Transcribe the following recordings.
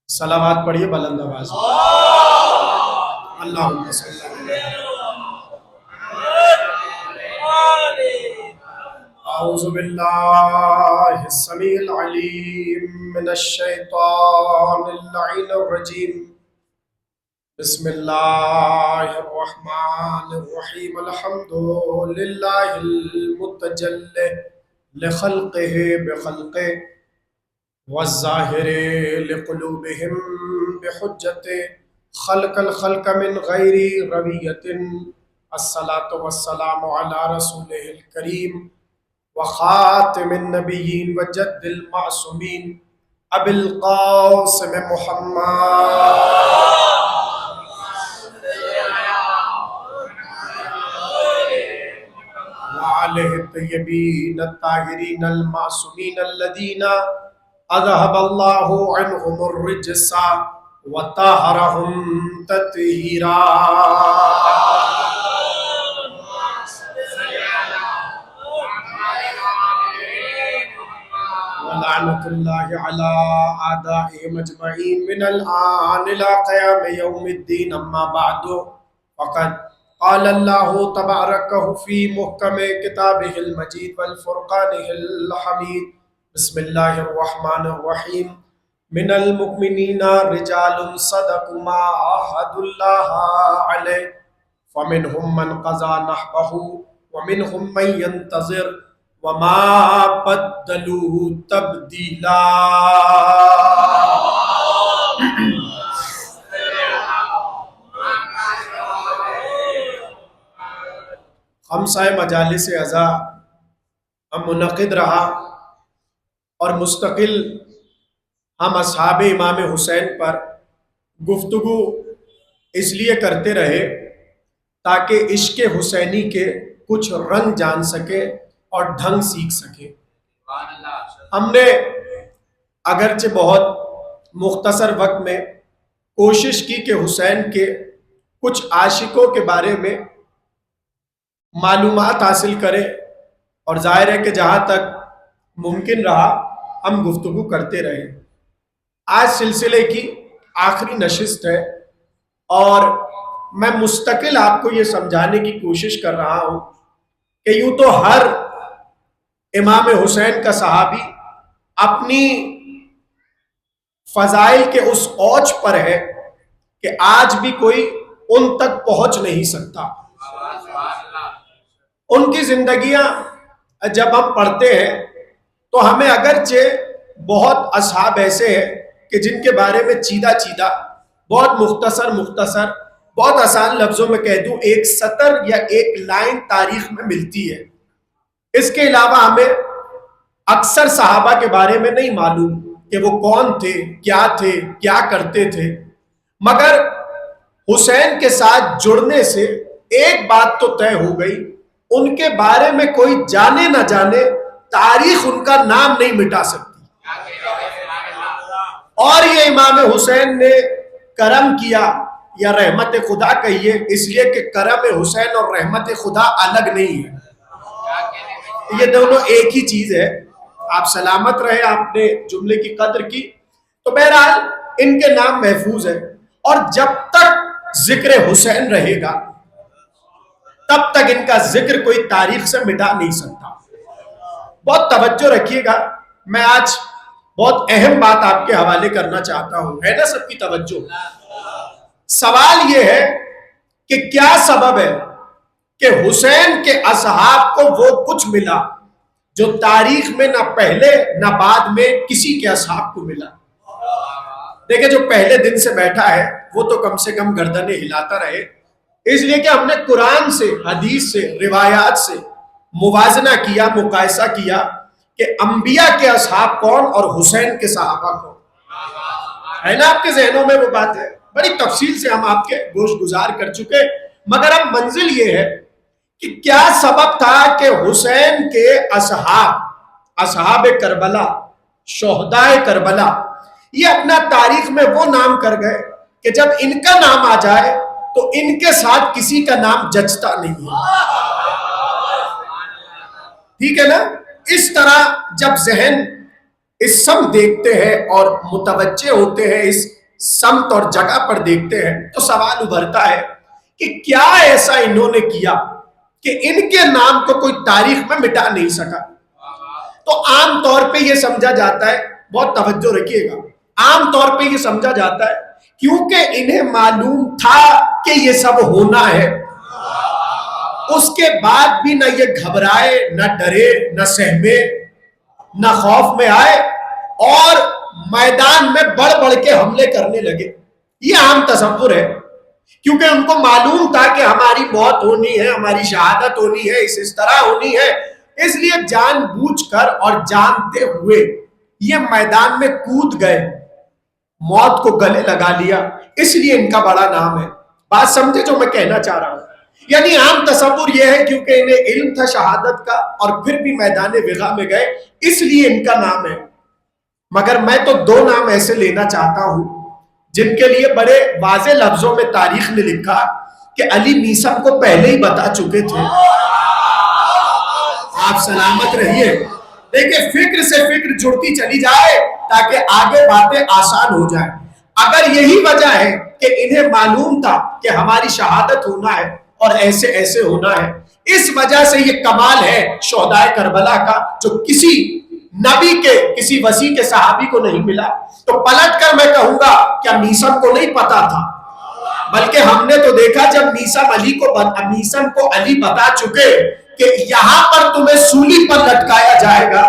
صلوات پڑھیے بلند آواز میں۔ اللہم صلی اللہ اعوذ باللہ السمیع العلیم من الشیطان اللعین الرجیم بسم اللہ الرحمن الرحیم الحمد للہ المتجلی لخلقہ بخلقہ والظاہر لقلوبہم بحجت خلق الخلق من غیر رویت الصلاة والسلام علی رسولہ الکریم وخاتم النبیین وجد المعصومین ابی القاسم محمد وعلیہ الطیبین الطاہرین المعصومین الذین اذهب اللہ عنہم الرجس وطہرہم تطہیرا ولعنۃ اللہ علی اعدائہم اجمعین من الآن الى قیام یوم الدین اما بعد فقد قال اللہ تبارکہ فی محکم کتابہ المجید والفرقانہ الحمید بسم اللہ الرحمن الرحیم من المؤمنین رجال صدقوا ما عاہدوا اللہ علیہ فمنہم من قضى نحبہ ومنہم من ينتظر وما بدلوا تبدیلا۔ خمسہ مجالس عزا منعقد رہا اور مستقل ہم اصحاب امام حسین پر گفتگو اس لیے کرتے رہے تاکہ عشق حسینی کے کچھ رنگ جان سکے اور ڈھنگ سیکھ سکے۔ ہم نے اگرچہ بہت مختصر وقت میں کوشش کی کہ حسین کے کچھ عاشقوں کے بارے میں معلومات حاصل کریں، اور ظاہر ہے کہ جہاں تک ممکن رہا ہم گفتگو کرتے رہے۔ آج سلسلے کی آخری نشست ہے اور میں مستقل آپ کو یہ سمجھانے کی کوشش کر رہا ہوں کہ یوں تو ہر امام حسین کا صحابی اپنی فضائل کے اس اوج پر ہے کہ آج بھی کوئی ان تک پہنچ نہیں سکتا۔ ان کی زندگیاں جب ہم پڑھتے ہیں تو ہمیں اگرچہ بہت اصحاب ایسے ہیں کہ جن کے بارے میں چیدہ چیدہ بہت مختصر بہت آسان لفظوں میں کہہ دوں ایک سطر یا ایک لائن تاریخ میں ملتی ہے۔ اس کے علاوہ ہمیں اکثر صحابہ کے بارے میں نہیں معلوم کہ وہ کون تھے، کیا کرتے تھے، مگر حسین کے ساتھ جڑنے سے ایک بات تو طے ہو گئی، ان کے بارے میں کوئی جانے نہ جانے تاریخ ان کا نام نہیں مٹا سکتی۔ اور یہ امام حسین نے کرم کیا یا رحمت خدا کہیے، اس لیے کہ کرم حسین اور رحمت خدا الگ نہیں ہے، یہ دونوں ایک ہی چیز ہے۔ آپ سلامت رہے، آپ نے جملے کی قدر کی، تو بہرحال ان کے نام محفوظ ہے، اور جب تک ذکر حسین رہے گا تب تک ان کا ذکر کوئی تاریخ سے مٹا نہیں سکتا۔ بہت توجہ رکھیے گا، میں آج بہت اہم بات آپ کے حوالے کرنا چاہتا ہوں، ہے نا سب کی توجہ؟ سوال یہ ہے کہ کیا سبب ہے کہ حسین کے اصحاب کو وہ کچھ ملا جو تاریخ میں نہ پہلے نہ بعد میں کسی کے اصحاب کو ملا؟ دیکھیں، جو پہلے دن سے بیٹھا ہے وہ تو کم سے کم گردنیں ہلاتا رہے، اس لیے کہ ہم نے قرآن سے، حدیث سے، روایات سے موازنہ کیا، مقایسہ کیا کہ انبیاء کے اصحاب کون اور حسین کے صحابہ کون، ہے نا؟ آپ کے ذہنوں میں وہ بات ہے، بڑی تفصیل سے ہم آپ کے گوش گزار کر چکے، مگر اب منزل یہ ہے کہ کیا سبب تھا کہ حسین کے اصحاب کربلا، شہدائے کربلا، یہ اپنا تاریخ میں وہ نام کر گئے کہ جب ان کا نام آ جائے تو ان کے ساتھ کسی کا نام جچتا نہیں ہے۔ ٹھیک ہے نا؟ اس طرح جب ذہن اس سم دیکھتے ہیں اور متوجہ ہوتے ہیں اس سمت اور جگہ پر دیکھتے ہیں تو سوال ابھرتا ہے کہ کیا ایسا انہوں نے کیا کہ ان کے نام کو کوئی تاریخ میں مٹا نہیں سکا. تو عام طور پہ یہ سمجھا جاتا ہے، بہت توجہ رکھیے گا، عام طور پہ یہ سمجھا جاتا ہے کیونکہ انہیں معلوم تھا کہ یہ سب ہونا ہے، اس کے بعد بھی نہ یہ گھبرائے، نہ ڈرے، نہ سہمے، نہ خوف میں آئے اور میدان میں بڑھ بڑھ کے حملے کرنے لگے. یہ عام تصور ہے کیونکہ ان کو معلوم تھا کہ ہماری موت ہونی ہے، ہماری شہادت ہونی ہے، اس طرح ہونی ہے، اس لیے جان بوجھ کر اور جانتے ہوئے یہ میدان میں کود گئے، موت کو گلے لگا لیا، اس لیے ان کا بڑا نام ہے. بات سمجھے جو میں کہنا چاہ رہا ہوں؟ یعنی عام تصور یہ ہے کیونکہ انہیں علم تھا شہادت کا اور پھر بھی میدان وغا میں گئے، اس لیے ان کا نام ہے. مگر میں تو دو نام ایسے لینا چاہتا ہوں جن کے لیے بڑے واضح لفظوں میں تاریخ نے لکھا کہ علی میثم کو پہلے ہی بتا چکے تھے. آپ سلامت رہیے. دیکھیں فکر سے فکر جڑتی چلی جائے تاکہ آگے باتیں آسان ہو جائیں. اگر یہی وجہ ہے کہ انہیں معلوم تھا کہ ہماری شہادت ہونا ہے اور ایسے ایسے ہونا ہے، اس وجہ سے یہ کمال ہے شہدائے کربلا کا جو کسی نبی کے، کسی وسیع کے صحابی کو نہیں ملا. تو پلٹ کر میں کہوں گا کیا میثم کو نہیں پتا تھا؟ بلکہ ہم نے تو دیکھا جب میثم کو علی بتا چکے کہ یہاں پر تمہیں سولی پر لٹکایا جائے گا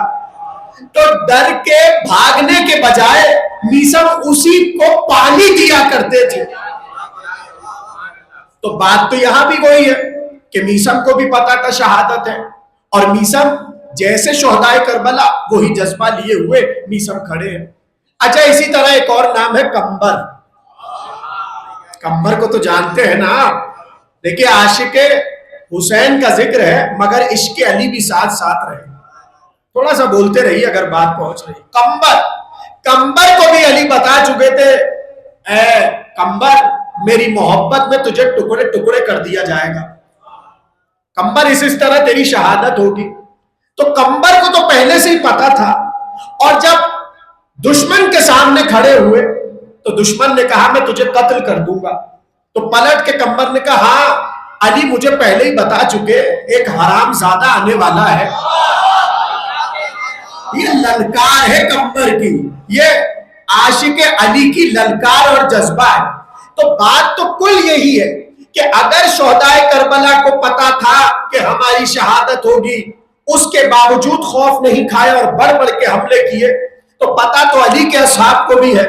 تو ڈر کے بھاگنے کے بجائے میثم اسی کو پانی دیا کرتے تھے. تو بات تو یہاں بھی وہی ہے کہ میثم کو بھی پتا تھا شہادت ہے اور میثم جیسے شہدائے کربلا وہی جذبہ لیے ہوئے میثم کھڑے ہیں. اچھا اسی طرح ایک اور نام ہے کمبر. کمبر کو تو جانتے ہیں نا. دیکھیں عاشق حسین کا ذکر ہے مگر عشق علی بھی ساتھ ساتھ رہے. تھوڑا سا بولتے رہیے اگر بات پہنچ رہی. کمبر کو بھی علی بتا چکے تھے اے کمبر میری محبت میں تجھے ٹکڑے ٹکڑے کر دیا جائے گا. کمبر اس طرح تیری شہادت ہوگی. تو کمبر کو تو پہلے سے ہی پتا تھا اور جب دشمن کے سامنے کھڑے ہوئے تو دشمن نے کہا میں تجھے قتل کر دوں گا. تو پلٹ کے کمبر نے کہا ہاں علی مجھے پہلے ہی بتا چکے ایک حرام زادہ آنے والا ہے. یہ للکار ہے کمبر کی، یہ عاشق علی کی للکار اور جذبہ ہے. تو بات تو کل یہی ہے کہ اگر شہدائے کربلا کو پتا تھا کہ ہماری شہادت ہوگی، اس کے باوجود خوف نہیں کھائے اور بڑھ بڑھ کے حملے کیے، تو پتا تو علی کے اصحاب کو بھی ہے.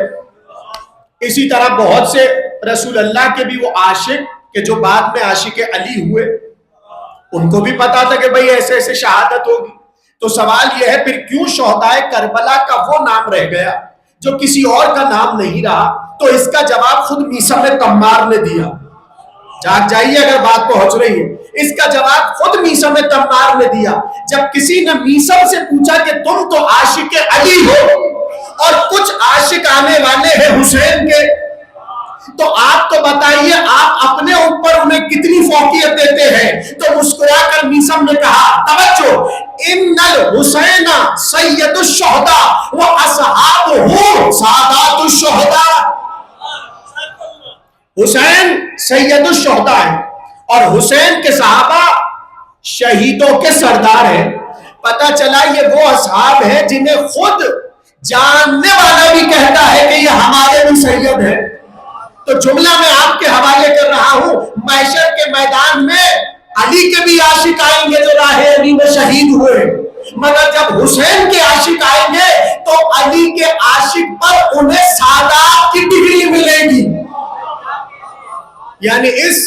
اسی طرح بہت سے رسول اللہ کے بھی وہ عاشق کہ جو بعد میں عاشق علی ہوئے، ان کو بھی پتا تھا کہ بھئی ایسے ایسے شہادت ہوگی. تو سوال یہ ہے پھر کیوں شہدائے کربلا کا وہ نام رہ گیا جو کسی اور کا نام نہیں رہا؟ تو اس کا جواب خود میثم تمار نے دیا. جاگ جائیے اگر بات پہنچ رہی ہے. اس کا جواب خود میثم تمار نے دیا. جب کسی نے میثم سے پوچھا کہ تم تو عاشق علی ہو اور کچھ عاشق آنے والے ہیں حسین کے، تو آپ تو بتائیے آپ اپنے اوپر انہیں کتنی فوقیت دیتے ہیں؟ تو مسکرا کر میثم نے کہا توجہ ان الحسین سید الشہداء و اصحابہ سادات الشہداء. حسین سید الشہداء ہے اور حسین کے صحابہ شہیدوں کے سردار ہیں. پتہ چلا یہ وہ اصحاب ہیں جنہیں خود جاننے والا بھی کہتا ہے کہ یہ ہمارے بھی سید ہیں. تو جملہ میں آپ کے حوالے کر رہا ہوں، محشر کے میدان میں علی کے بھی عاشق آئیں گے جو راہ علی میں شہید ہوئے، مگر جب حسین کے عاشق آئیں گے تو علی کے عاشق پر انہیں سادات کی ڈگری ملے گی. یعنی اس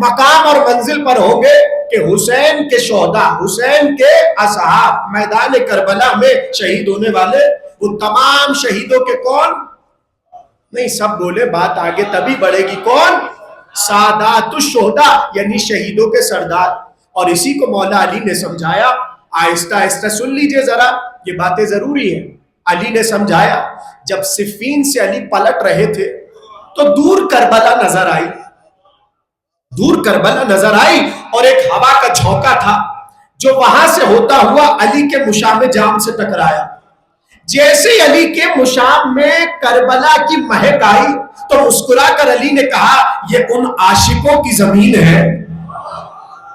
مقام اور منزل پر ہوں گے کہ حسین کے شہداء، حسین کے اصحاب، میدان کربلا میں شہید ہونے والے وہ تمام شہیدوں کے کون؟ نہیں سب بولے بات آگے تبھی بڑھے گی. کون؟ سادات الشہداء یعنی شہیدوں کے سردار. اور اسی کو مولا علی نے سمجھایا. آہستہ آہستہ سن لیجئے ذرا، یہ باتیں ضروری ہیں. علی نے سمجھایا جب صفین سے علی پلٹ رہے تھے تو دور کربلا نظر آئی. دور کربلا نظر آئی اور ایک ہوا کا جھونکا تھا جو وہاں سے ہوتا ہوا علی کے مشام جام سے ٹکرایا. جیسے علی کے مشام میں کربلا کی مہک آئی تو مسکرا کر علی نے کہا یہ ان عاشقوں کی زمین ہے.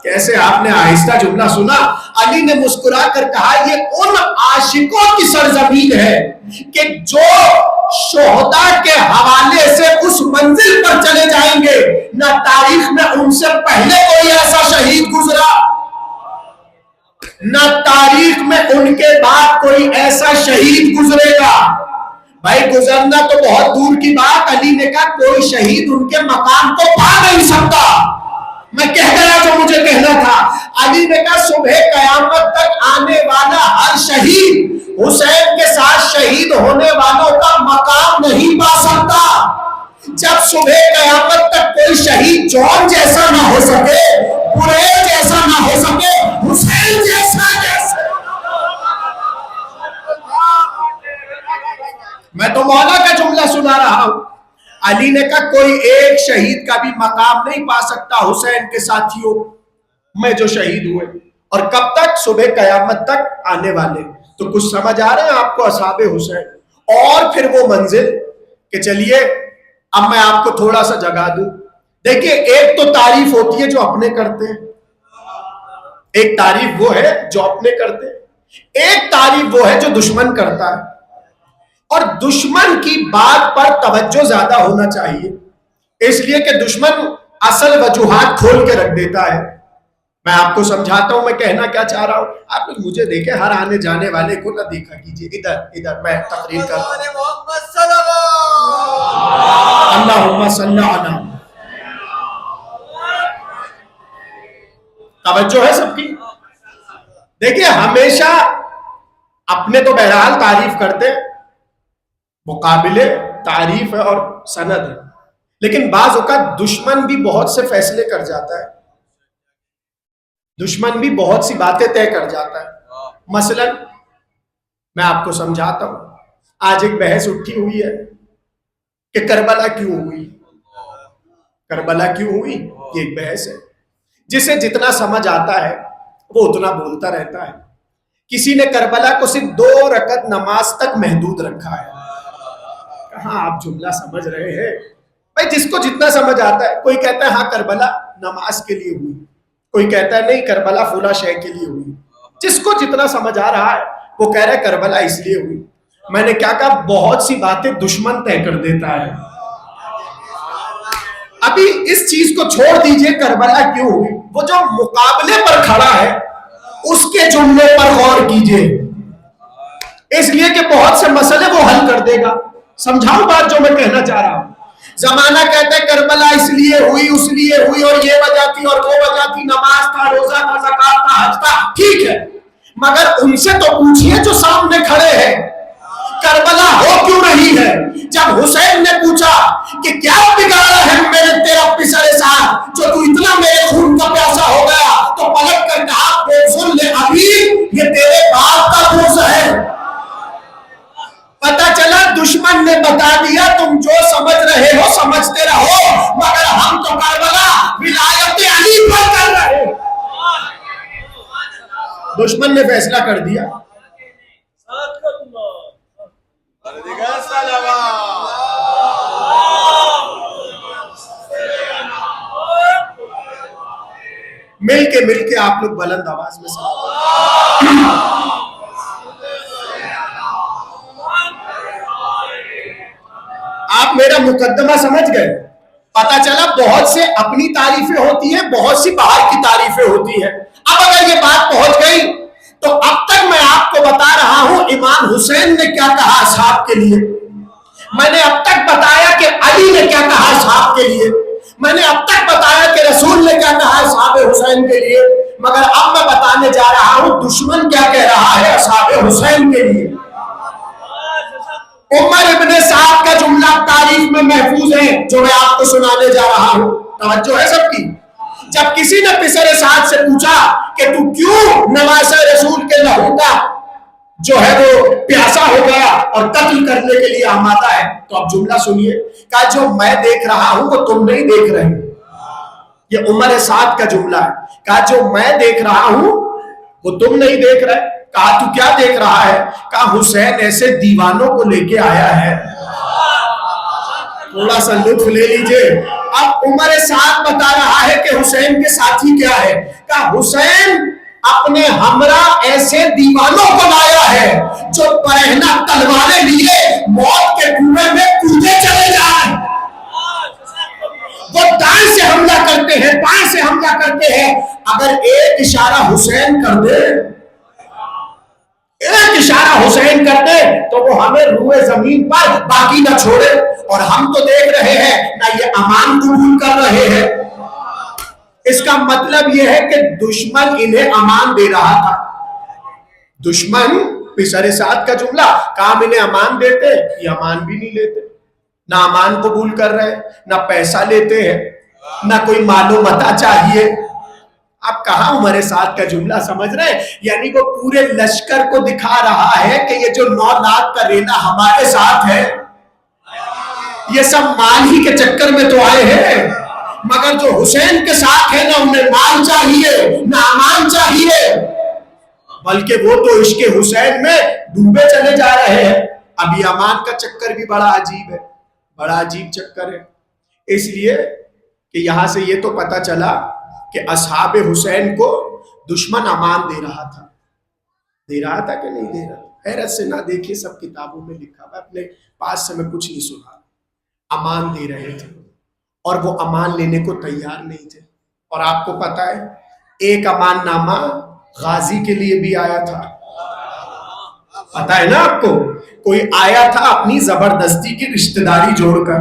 کیسے آپ نے آہستہ جملہ سنا؟ علی نے مسکرا کر کہا یہ ان عاشقوں کی سرزمین ہے کہ جو شہداء کے حوالے سے اس منزل پر چلے جائیں گے. نہ تاریخ میں ان سے پہلے کوئی ایسا شہید گزرا، نہ تاریخ میں ان کے بعد کوئی ایسا شہید گزرے گا. بھائی گزرنا تو بہت دور کی بات، علی نے کہا کوئی شہید ان کے مقام کو پا نہیں سکتا. میں کہہ گیا جو مجھے کہنا تھا. علی نے کہا صبح قیامت تک آنے والا ہر شہید حسین کے ساتھ شہید ہونے والوں کا مقام نہیں پا سکتا. جب صبح قیامت تک کوئی شہید جون جیسا نہ ہو سکے، قریش جیسا نہ ہو سکے، حسین جیسا میں تو مولا کا جملہ سنا رہا ہوں. علی نے کہا کوئی ایک شہید کا بھی مقام نہیں پا سکتا حسین کے ساتھیوں میں جو شہید ہوئے. اور کب تک؟ صبح قیامت تک آنے والے. تو کچھ سمجھ آ رہے ہیں آپ کو اصحاب حسین؟ اور پھر وہ منزل کہ چلیے اب میں آپ کو تھوڑا سا جگا دوں. دیکھیے ایک تو تعریف ہوتی ہے جو اپنے کرتے ہیں، ایک تعریف وہ ہے جو اپنے کرتے ہیں، ایک تعریف وہ ہے جو دشمن کرتا ہے. اور دشمن کی بات پر توجہ زیادہ ہونا چاہیے، اس لیے کہ دشمن اصل وجوہات کھول کے رکھ دیتا ہے. میں آپ کو سمجھاتا ہوں میں کہنا کیا چاہ رہا ہوں. آپ مجھے دیکھیں، ہر آنے جانے والے کو نہ دیکھا کیجئے. ادھر میں تقریر کر رہا ہوں. اللہم صلی علی. توجہ ہے سب کی؟ دیکھیں ہمیشہ اپنے تو بہرحال تعریف کرتے، مقابلے تعریف ہے اور سند ہے، لیکن بعض اوقات دشمن بھی بہت سے فیصلے کر جاتا ہے، دشمن بھی بہت سی باتیں طے کر جاتا ہے. مثلا میں آپ کو سمجھاتا ہوں. آج ایک بحث اٹھی ہوئی ہے کہ کربلا کیوں ہوئی، کربلا کیوں ہوئی، یہ ایک بحث ہے. جسے جتنا سمجھ آتا ہے وہ اتنا بولتا رہتا ہے. کسی نے کربلا کو صرف 2 رکعت نماز تک محدود رکھا ہے. کہاں آپ جملہ سمجھ رہے ہیں؟ بھائی جس کو جتنا سمجھ آتا ہے. کوئی کہتا ہے ہاں کربلا نماز کے لیے ہوئی، کوئی کہتا ہے نہیں کربلا فلاں شے کے لیے ہوئی. جس کو جتنا سمجھ آ رہا ہے وہ کہہ رہا ہے کربلا اس لیے ہوئی. میں نے کیا کہا؟ بہت سی باتیں دشمن طے کر دیتا ہے. ابھی اس چیز کو چھوڑ دیجئے کربلا کیوں ہوئی، وہ جو مقابلے پر کھڑا ہے اس کے جملے پر غور کیجئے، اس لیے کہ بہت سے مسئلے وہ حل کر دے گا. سمجھاؤں بات جو میں کہنا چاہ رہا ہوں. زمانہ کہتا ہے کربلا اس لیے ہوئی، اس لیے ہوئی، اور یہ وجہ تھی اور وہ وجہ تھی، نماز تھا، روزہ تھا، زکات تھا، حج تھا. ٹھیک ہے، مگر ان سے تو پوچھئے جو سامنے کھڑے ہیں کربلا ہو کیوں رہی ہے. جب حسین نے پوچھا کہ کیا بگاڑا ہے میرے تیرا پسر ساتھ جو تو اتنا میرے خون کا پیاسا ہو گیا، تو پلٹ کر کہا سن لے ابھی یہ تیرے باپ کا بوز ہے. پتا چلا دشمن نے بتا دیا تم جو سمجھ رہے ہو سمجھتے رہو، مگر ہم تو کربلا ولایت علی پر کر رہے. دشمن نے فیصلہ کر دیا. مل کے آپ لوگ بلند آواز میں آپ میرا مقدمہ سمجھ گئے. پتا چلا بہت سے اپنی تعریفیں ہوتی ہیں، بہت سی باہر کی تعریفیں ہوتی ہیں. اب اگر یہ بات پہنچ گئی تو اب تک میں آپ کو بتا رہا ہوں امام حسین نے کیا کہا اصحاب کے لیے، میں نے اب تک بتایا کہ علی نے کیا کہا اصحاب کے لیے، میں نے اب تک بتایا کہ رسول نے کیا کہا اصحاب حسین کے لیے، مگر اب میں بتانے جا رہا ہوں دشمن کیا کہہ رہا ہے اصحاب حسین کے لیے. عمر ابن سعد کا جملہ تاریخ میں محفوظ ہے جو میں آپ کو سنانے جا رہا ہوں. توجہ ہے سب کی؟ جب کسی نے پسر سعد سے پوچھا کہ تو کیوں نواسہ رسول کے لہو کا جو ہے وہ پیاسا ہو گیا اور قتل کرنے کے لیے آمادہ ہے، تو اب جملہ سنیے. کہا جو میں دیکھ رہا ہوں وہ تم نہیں دیکھ رہے. یہ عمر سعد کا جملہ ہے. کہا جو میں دیکھ رہا ہوں وہ تم نہیں دیکھ رہے. کہا تو کیا دیکھ رہا ہے؟ کہا حسین ایسے دیوانوں کو لے کے آیا ہے تھوڑا سا لطف لے لیجئے. اب عمر سعد بتا رہا ہے کہ حسین کے ساتھی کیا ہے. کہا حسین اپنے ہمراہ ایسے دیوانوں کو لایا ہے جو پرہنہ تلواریں لیے موت کے کنویں میں کودے چلے جائیں. وہ دائیں سے حملہ کرتے ہیں، بائیں سے حملہ کرتے ہیں. اگر ایک اشارہ حسین کر دے، ایک اشارہ حسین کر دے تو وہ ہمیں روئے زمین پر باقی نہ چھوڑے. اور ہم تو دیکھ رہے ہیں نہ یہ امان قبول کر رہے ہیں. اس کا مطلب یہ ہے کہ دشمن انہیں امان دے رہا تھا. دشمن بشر سعد کا جملہ، کام انہیں امان دیتے، یہ امان بھی نہیں لیتے. نہ امان قبول کر رہے، نہ پیسہ لیتے ہیں، نہ کوئی مال و متاع چاہیے. آپ کہاں عمر سعد کا جملہ سمجھ رہے ہیں؟ یعنی وہ پورے لشکر کو دکھا رہا ہے کہ یہ جو 9 لاکھ کا ریلا ہمارے ساتھ ہے، یہ سب مال ہی کے چکر میں تو آئے ہیں، مگر جو حسین کے ساتھ ہے نہ انہیں مال چاہیے نہ امان چاہیے، بلکہ وہ تو عشق حسین میں ڈوبے چلے جا رہے ہیں. اب یہ امان کا چکر بھی بڑا عجیب ہے، بڑا عجیب چکر ہے. اس لیے کہ یہاں سے یہ تو پتہ چلا کہ اصحاب حسین کو دشمن امان دے رہا تھا. دے رہا تھا کہ نہیں دے رہا؟ حیرت سے نہ دیکھیے، سب کتابوں میں لکھا ہوا، اپنے پاس سے میں کچھ نہیں سنا. امان دے رہے تھے اور وہ امان لینے کو تیار نہیں تھے. اور آپ کو پتا ہے ایک امان نامہ غازی کے لیے بھی آیا تھا. پتا ہے نا آپ کو، کوئی آیا تھا اپنی زبردستی کی رشتہ داری جوڑ کر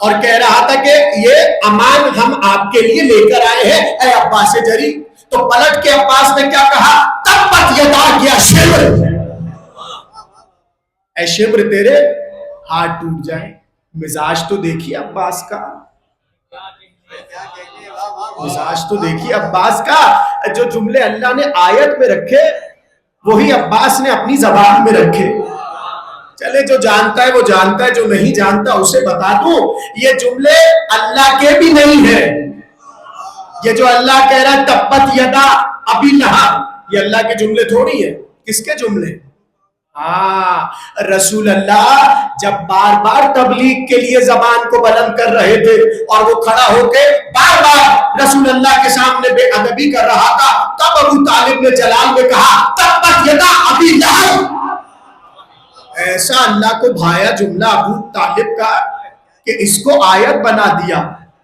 اور کہہ رہا تھا کہ یہ امان ہم آپ کے لیے لے کر آئے ہیں اے عباس جری. تو پلٹ کے عباس نے کیا کہا؟ تبت یدا کیا شمر، اے شمر تیرے ہاتھ ٹوٹ جائے. مزاج تو دیکھیے عباس کا، مزاج تو دیکھیے عباس کا. جو جملے اللہ نے آیت میں رکھے وہی عباس نے اپنی زبان میں رکھے. چلے جو جانتا ہے وہ جانتا ہے، جو نہیں جانتا اسے بتا دوں یہ جملے اللہ کے بھی نہیں ہیں. یہ جو اللہ کہہ رہا ہے تبت یدا ابی لہب، یہ اللہ کے جملے تھوڑی ہیں. کس کے جملے؟ ہاں، رسول اللہ جب بار بار تبلیغ کے لیے زبان کو بلند کر رہے تھے اور وہ کھڑا ہو کے بار بار رسول اللہ کے سامنے بے ادبی کر رہا تھا، تب ابو طالب نے جلال میں کہا تبت یدا ابی لہب. ایسا اللہ کو بھایا جملہ ابو طالب کا کہ اس کو آیت بنا دیا.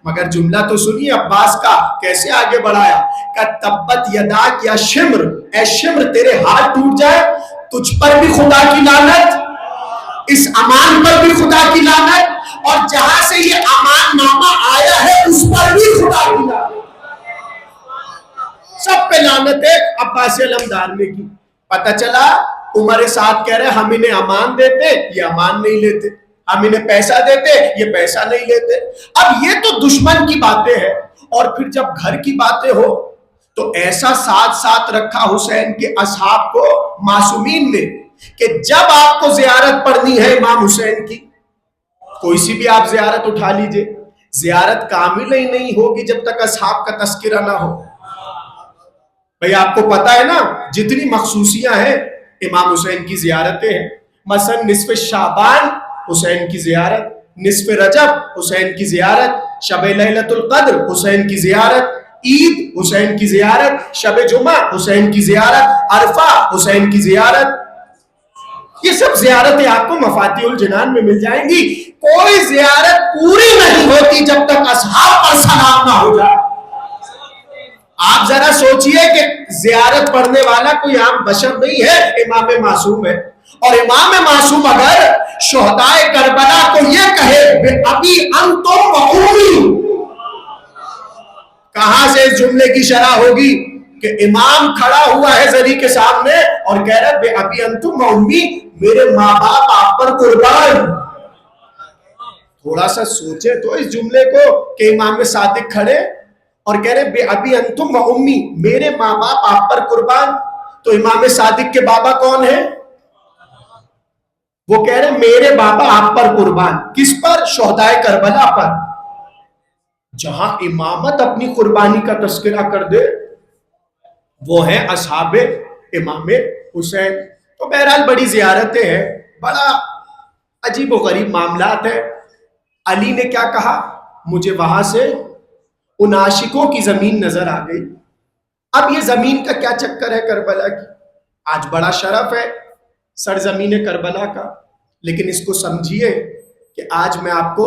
مگر جملہ تو سنیے عباس کا کیسے آگے بڑھایا. کہ تبت یدا کیا شمر، اے شمر تیرے ہاتھ ٹوٹ جائے، تجھ پر بھی خدا کی لعنت، اس امان پر بھی خدا کی لعنت، اور جہاں سے یہ امان نامہ آیا ہے اس پر بھی خدا کی لعنت. سب پہ لعنت ہے عباس علمدار نے کی. پتہ چلا عمر سعد کہہ رہے ہم انہیں امان دیتے، یہ امان نہیں لیتے، ہم انہیں پیسہ دیتے، یہ پیسہ نہیں لیتے. اب یہ تو دشمن کی باتیں ہیں، اور پھر جب گھر کی باتیں ہو تو ایسا ساتھ ساتھ رکھا حسین کے اصحاب کو معصومین نے کہ جب آپ کو زیارت پڑھنی ہے امام حسین کی، کوئی سی بھی آپ زیارت اٹھا لیجئے، زیارت کامل ہی نہیں ہوگی جب تک اصحاب کا تذکرہ نہ ہو. بھئی آپ کو پتا ہے نا جتنی مخصوصیاں ہیں امام حسین کی زیارتیں ہیں. مثلا نصف شعبان حسین کی زیارت، نصف رجب حسین کی زیارت، شب لیلۃ القدر حسین کی زیارت، عید حسین کی زیارت، شب جمعہ حسین کی زیارت، عرفہ حسین کی زیارت. یہ سب زیارتیں آپ کو مفاتیح الجنان میں مل جائیں گی. کوئی زیارت پوری نہیں ہوتی جب تک اصحاب پر سلام نہ ہو جائے. آپ ذرا سوچئے کہ زیارت پڑھنے والا کوئی عام بشر نہیں ہے، امام معصوم ہے. اور امام معصوم اگر شہدائے کربلا کو یہ کہے ابھی انتم و امی، کہاں سے اس جملے کی شرح ہوگی کہ امام کھڑا ہوا ہے زری کے سامنے اور کہہ رہا ہے ابھی انتم و امی، میرے ماں باپ آپ پر قربان. تھوڑا سا سوچے تو اس جملے کو کہ امام صادق کھڑے اور کہہ رہے بے ابی انتم و امی، میرے ماں باپ آپ پر قربان. تو امام صادق کے بابا کون ہیں؟ وہ کہہ رہے میرے بابا آپ پر قربان. کس پر؟ شہدائے کربلا پر. جہاں امامت اپنی قربانی کا تذکرہ کر دے وہ ہے اصحاب امام حسین. تو بہرحال بڑی زیارتیں ہیں، بڑا عجیب و غریب معاملات ہیں. علی نے کیا کہا؟ مجھے وہاں سے ان عاشقوں کی زمین نظر آ گئی. اب یہ زمین کا کیا چکر ہے کربلا کی؟ آج بڑا شرف ہے سرزمین کربلا کا، لیکن اس کو سمجھیے کہ آج میں آپ کو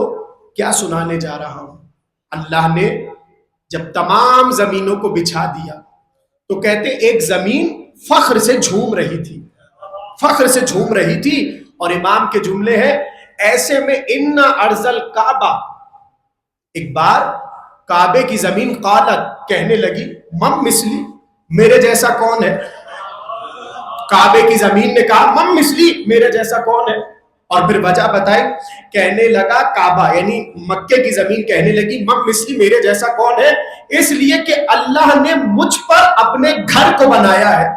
کیا سنانے جا رہا ہوں. اللہ نے جب تمام زمینوں کو بچھا دیا تو کہتے ایک زمین فخر سے جھوم رہی تھی، فخر سے جھوم رہی تھی. اور امام کے جملے ہیں ایسے میں ان ارض الکعبہ، ایک بار کعبے کی زمین قالت کہنے لگی مم مثلی، میرے جیسا کون ہے؟ کعبے کی زمین نے کہا مم مثلی، میرے جیسا کون ہے؟ اور پھر وجہ بتائی، کہنے لگا کعبہ یعنی مکے کی زمین کہنے لگی مم مثلی، میرے جیسا کون ہے؟ اس لیے کہ اللہ نے مجھ پر اپنے گھر کو بنایا ہے.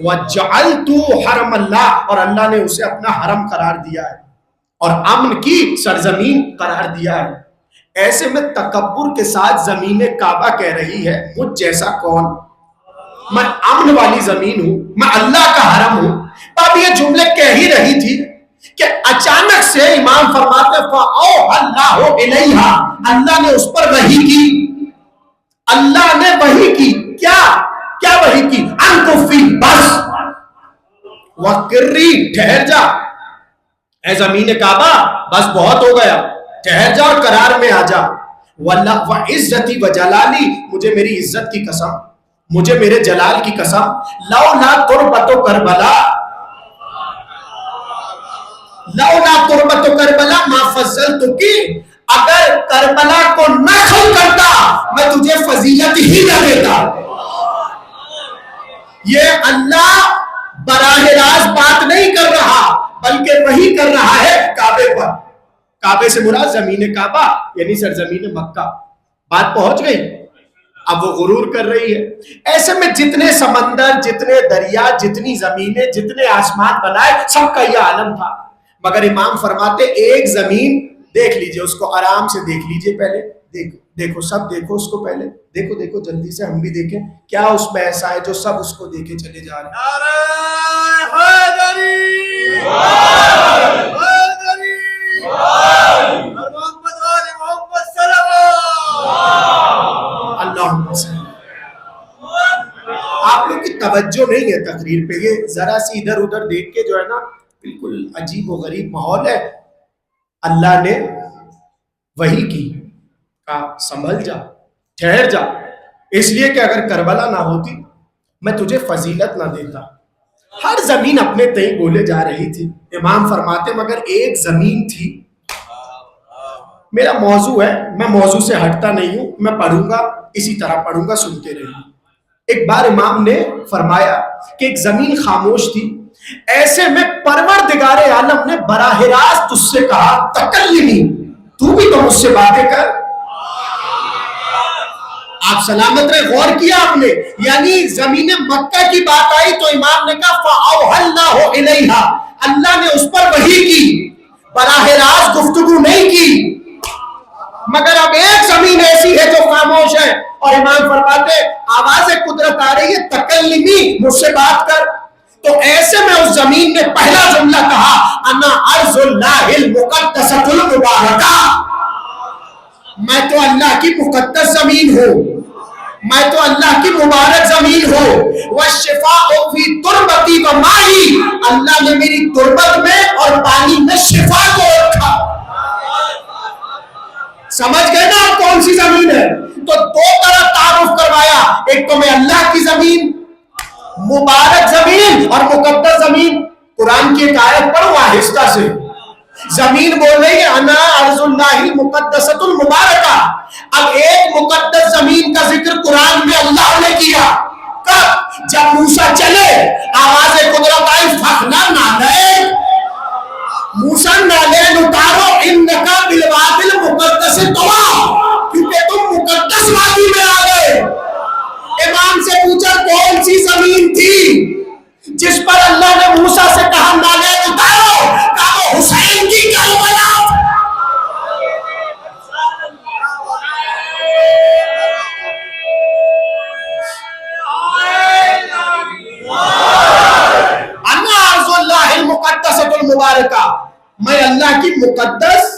وَجَعَلْتُ حَرَمَ اللَّهِ، اور اللہ نے اسے اپنا حرم قرار دیا ہے اور امن کی سرزمین قرار دیا ہے. ایسے میں تکبر کے ساتھ زمین کعبہ کہہ رہی ہے مجھ جیسا کون؟ میں امن والی زمین ہوں، میں اللہ کا حرم ہوں. اب یہ جملے کہہ ہی رہی تھی کہ اچانک سے امام فرماتے فَأَوْحَى اللَّهُ إِلَيْهَا، اللہ نے اس پر وحی کی. اللہ نے وحی کی. کیا وحی کی؟ انکفی، بس وقری، ٹھہر جا اے زمین کعبہ، بس بہت ہو گیا، ٹھہر جا اور قرار میں آ جا. واللہ وعزتی وجلالی، مجھے میری عزت کی قسم، مجھے میرے جلال کی قسم، لولا تربت کربلا، لولا تربت کربلا ما فضلت کی، اگر کربلا کو نقل کرتا میں تجھے فضیلت ہی نہ دیتا. یہ اللہ براہ راست بات نہیں کر رہا بلکہ وہی کر رہا ہے کعبے پر. کعبے سے مراد زمین کعبہ یعنی سرزمین مکہ. بات پہنچ گئی؟ اب وہ غرور کر رہی ہے. ایسے میں جتنے سمندر، جتنے دریا، جتنی زمینیں، جتنے آسمان بنائے، سب کا یہ عالم تھا. مگر امام فرماتے ایک زمین دیکھ لیجئے، اس کو آرام سے دیکھ لیجئے، پہلے دیکھو سب دیکھو اس کو، پہلے دیکھو جلدی سے ہم بھی دیکھیں کیا اس میں ایسا ہے جو سب اس کو دیکھے چلے جا رہے ہیں. آپ لوگ کی توجہ نہیں ہے تقریر پہ، یہ ذرا سی ادھر ادھر دیکھ کے جو ہے نا بالکل عجیب و غریب ماحول ہے. اللہ نے وحی کی، کہا سنبھل جا، ٹھہر جا، اس لیے کہ اگر کربلا نہ ہوتی میں تجھے فضیلت نہ دیتا. ہر زمین اپنے تئیں بولے جا رہی تھی. امام فرماتے مگر ایک زمین تھی. میرا موضوع ہے، میں موضوع سے ہٹتا نہیں ہوں، میں پڑھوں گا اسی طرح پڑھوں گا، سنتے رہیے. ایک بار امام نے فرمایا کہ ایک زمین خاموش تھی. ایسے میں پروردگار عالم نے براہ راست اس سے کہا تکلمی، تو بھی تو مجھ سے باتیں کر. آپ سلامت رہے، غور کیا آپ نے؟ یعنی زمین مکہ کی بات آئی تو امام نے کہا فَأَوْحَى اللَّهُ إِلَيْهَا، اللہ نے اس پر وحی کی، براہ راست گفتگو نہیں کی. مگر اب ایک زمین ایسی ہے جو خاموش ہے اور امام فرماتے آواز قدرت آ رہی ہے تکلمی، مجھ سے بات کر. تو ایسے میں اس زمین نے پہلا جملہ کہا انا ارض اللہ المقدسۃ المبارکہ، میں تو اللہ کی مقدس زمین ہوں، میں تو اللہ کی مبارک زمین ہوں. والشفاء فی تربتی و مائی، اللہ نے میری تربت میں اور پانی میں شفا کو رکھا. سمجھ گئے نا آپ کون سی زمین ہے؟ تو دو طرح تعارف کروایا، ایک تو میں اللہ کی زمین، مبارک زمین، اور مقدس زمین. قرآن کی ایک آیت پڑھو آہستہ سے. زمین بول رہی ہے انا ارض اللہ المقدسۃ المبارکہ. اب ایک مقدس زمین کا ذکر قرآن میں اللہ نے کیا کب؟ جب موسیٰ چلے آواز قدرت آئی فَخْلَعْ نَعْلَيْكَ، موسیٰ نالین اتارو انکا بالوادی المقدس طویٰ، کیونکہ تم مقدس وادی میں آ گئے. امام سے پوچھا کون سی زمین تھی جس پر اللہ نے موسیٰ سے کہا نالین اتارو؟ کہا وہ حسین کی کربلا. انا ارض اللہ المقدسۃ المبارکہ، میں اللہ کی مقدس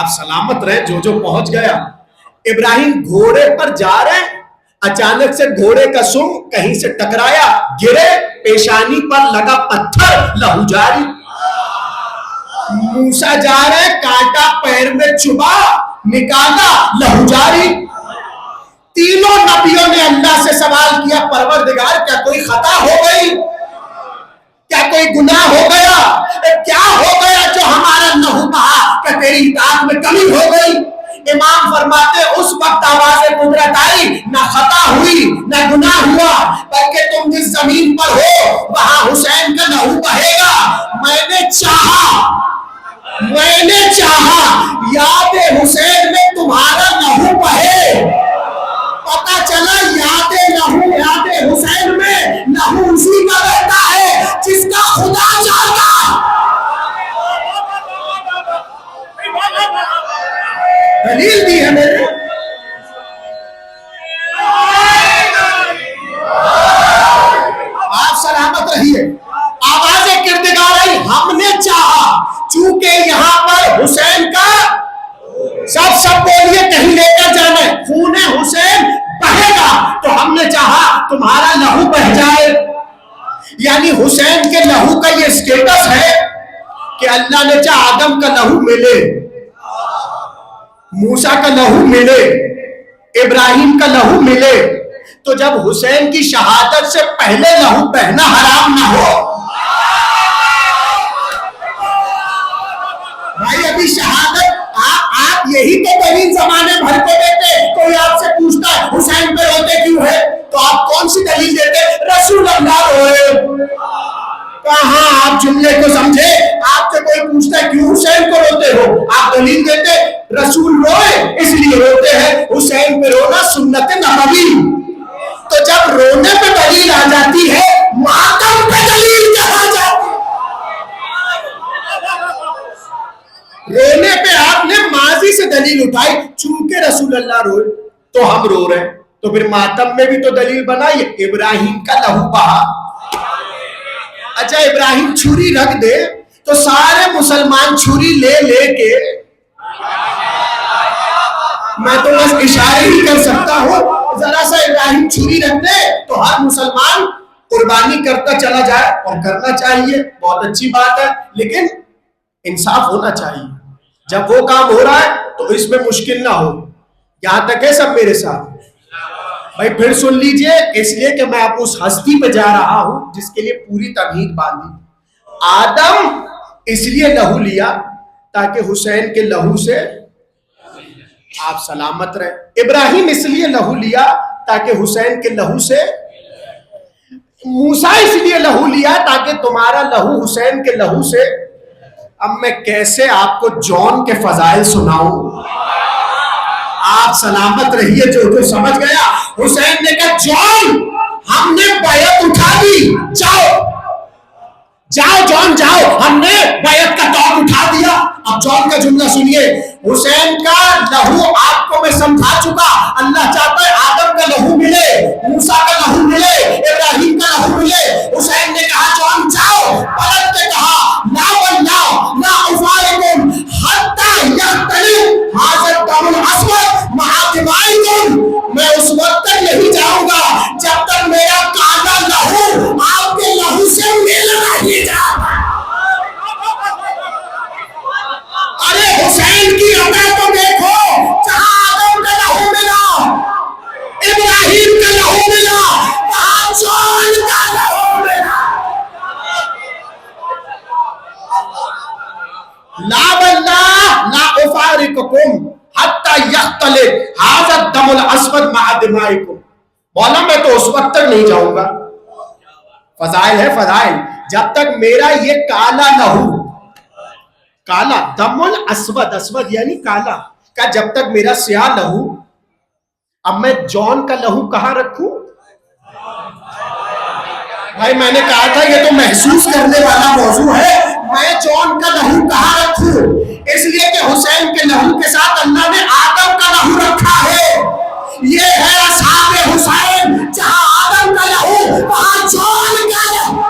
آپ سلامت رہے. جو جو پہنچ گیا. ابراہیم گھوڑے پر جا رہے, اچانک سے گھوڑے کا سم کہیں سے ٹکرایا, گرے, پیشانی پر لگا پتھر, لہو جاری. موسیٰ جا رہے, کانٹا پیر میں چبھا, نکالا, لہو جاری. تینوں نبیوں نے اللہ سے سوال کیا, پروردگار کیا کوئی خطا ہو گئی, کیا کوئی گناہ ہو گیا, کیا ہو گیا جو ہمارا لہو بہا, کہ تیری اطاعت میں کمی ہو گئی. امام فرماتے اس وقت آواز قدرت آئی, نہ خطا ہوئی نہ گناہ ہوا, بلکہ تم جس زمین پر ہو وہاں حسین کا لہو بہے گا. میں نے چاہا یاد حسین میں تمہارا لہو بہے. پتا چلا یاد لہو, یاد حسین میں لہو اسی کا بہتا ہے جس کا خدا چاہتا. دلیل دی ہے میرے. آپ سلامت رہیے. آوازیں کردگار آئی, ہم نے چاہا چونکہ یہاں پر حسین کا سب بولیے کہیں لے کر جانا ہے, خون حسین بہے گا, تو ہم نے چاہا تمہارا لہو بہ جائے. یعنی حسین کے لہو کا یہ اسٹیٹس ہے کہ اللہ نے چاہا آدم کا لہو ملے, موسیٰ کا لہو ملے, ابراہیم کا لہو ملے. تو جب حسین کی شہادت سے پہلے لہو بہنا حرام نہ ہو, بھائی ابھی شہادت آپ یہی تو دلیل زمانے بھر کو دیتے. کوئی آپ سے پوچھتا ہے حسین پہ روتے کیوں ہے, تو آپ کون سی دلیل دیتے, رسول اللہ روئے. کہاں آپ جملے کو سمجھے. آپ سے کوئی پوچھتا ہے کیوں حسین کو روتے ہو, آپ دلیل دیتے رسول روئے اس لیے روتے ہیں, حسین پہ رونا سنت نبوی. تو جب رونے پہ دلیل آ جاتی ہے, ماتم پہ دلیل کہاں جاتی. رونے پہ آپ نے ماضی سے دلیل اٹھائی, چونکہ رسول اللہ روئے تو ہم رو رہے ہیں. تو پھر ماتم میں بھی تو دلیل بنائی, ابراہیم کا لہو بہا. اچھا ابراہیم چھری رکھ دے تو سارے مسلمان چھری لے لے کے, میں تو بس اشارے ہی کر سکتا ہوں, ذرا سا ابراہیم چھری رکھ دے تو ہر مسلمان قربانی کرتا چلا جائے, اور کرنا چاہیے, بہت اچھی بات ہے, لیکن انصاف ہونا چاہیے. جب وہ کام ہو رہا ہے تو اس میں مشکل نہ ہو. یہاں تک ہے سب میرے ساتھ بھائی. پھر سن لیجئے, اس لیے کہ میں آپ اس ہستی پہ جا رہا ہوں جس کے لیے پوری تمہید باندھی. آدم اس لیے لہو لیا تاکہ حسین کے لہو سے آپ سلامت رہے. ابراہیم اس لیے لہو لیا تاکہ حسین کے لہو سے, موسیٰ اس لیے لہو لیا تاکہ تمہارا لہو حسین کے لہو سے. اب میں کیسے آپ کو جون کے فضائل سناؤں. آپ سلامت رہیے. جو سمجھ گیا. حسین نے کہا جون ہم نے بیعت اٹھا دی, جاؤ جون جاؤ, ہم نے بیعت کا توق اٹھا دیا. اب جون کا جملہ سنیے. حسین کا لہو آپ کو میں سمجھا چکا. اللہ چاہتا ہے آدم کا لہو ملے, موسیٰ کا لہو ملے, ابراہیم کا لہو ملے. حسین نے کہا جون جاؤ, پلٹ کے کہا لا واللہ لا افارقکم حتی یختلف ھذا الدم الاسود مع دمائکم. میں اس وقت تک نہیں جاؤں گا جب تک میرا کالا لہو آپ کے لہو سے مل نہیں جاتا. ارے حسین کی عطا تو دیکھو, جہاں آدم کا لہو ملا, ابراہیم کا لہو ملا, وہاں جون کا لہو ملا. لا واللہ لا افارقکم حتی یختلف ھذا الدم الاسود مع دمائکم. مولا میں تو اس وقت تک نہیں جاؤں گا. فضائل ہے فضائل. جب تک میرا یہ کالا لہو, کالا دم الاسود, اسود یعنی کالا کا, جب تک میرا سیاہ لہو. اب میں جون کا لہو کہاں رکھوں بھائی. میں نے کہا تھا یہ تو محسوس کرنے والا موضوع ہے. میں جون کا لہو کہاں رکھوں, اس لیے کہ حسین کے لہو کے ساتھ اللہ نے آدم کا لہو رکھا ہے. یہ ہے اصحاب حسین, جہاں آدم کا لہو وہاں جون کا لہو.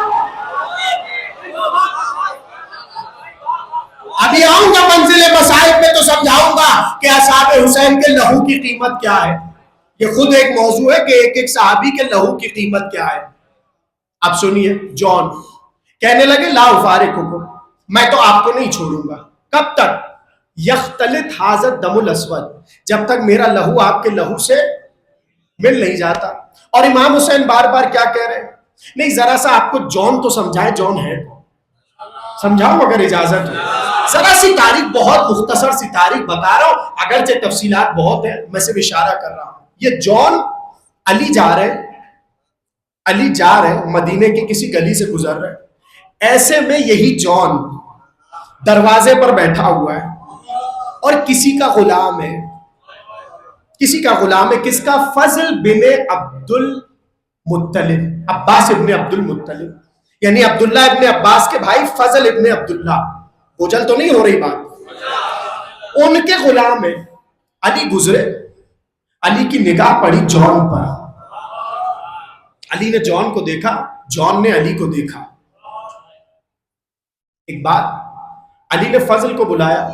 ابھی آؤں گا منزل مسائل پہ تو سمجھاؤں گا کہ اصحاب حسین کے لہو کی قیمت کیا ہے. یہ خود ایک موضوع ہے کہ ایک ایک صحابی کے لہو کی قیمت کیا ہے. اب سنیے, جان کہنے لگے لا افارقکم, میں تو آپ کو نہیں چھوڑوں گا. کب تک؟ یختلط ھذا الدم الاسود, جب تک میرا لہو آپ کے لہو سے مل نہیں جاتا. اور امام حسین بار بار کیا کہہ رہے ہیں, نہیں ذرا سا آپ کو جان تو سمجھائے, جان ہے سمجھاؤں اگر اجازت ہو. ذرا سی تاریخ, بہت مختصر سی تاریخ بتا رہا ہوں, اگرچہ تفصیلات بہت ہیں, میں صرف اشارہ کر رہا ہوں. یہ جان علی جا رہے مدینے کی کسی گلی سے گزر رہے, ایسے میں یہی جان دروازے پر بیٹھا ہوا ہے اور کسی کا غلام ہے, کس کا؟ فضل بن عبد المطلب, عباس ابن عبد المطلب, یعنی عبداللہ ابن عباس کے بھائی فضل ابن عبداللہ. بوجھل تو نہیں ہو رہی بات؟ ان کے غلام ہے. علی گزرے, علی کی نگاہ پڑی جان پر, علی نے جان کو دیکھا, جان نے علی کو دیکھا. ایک بات, علی نے فضل کو بلایا,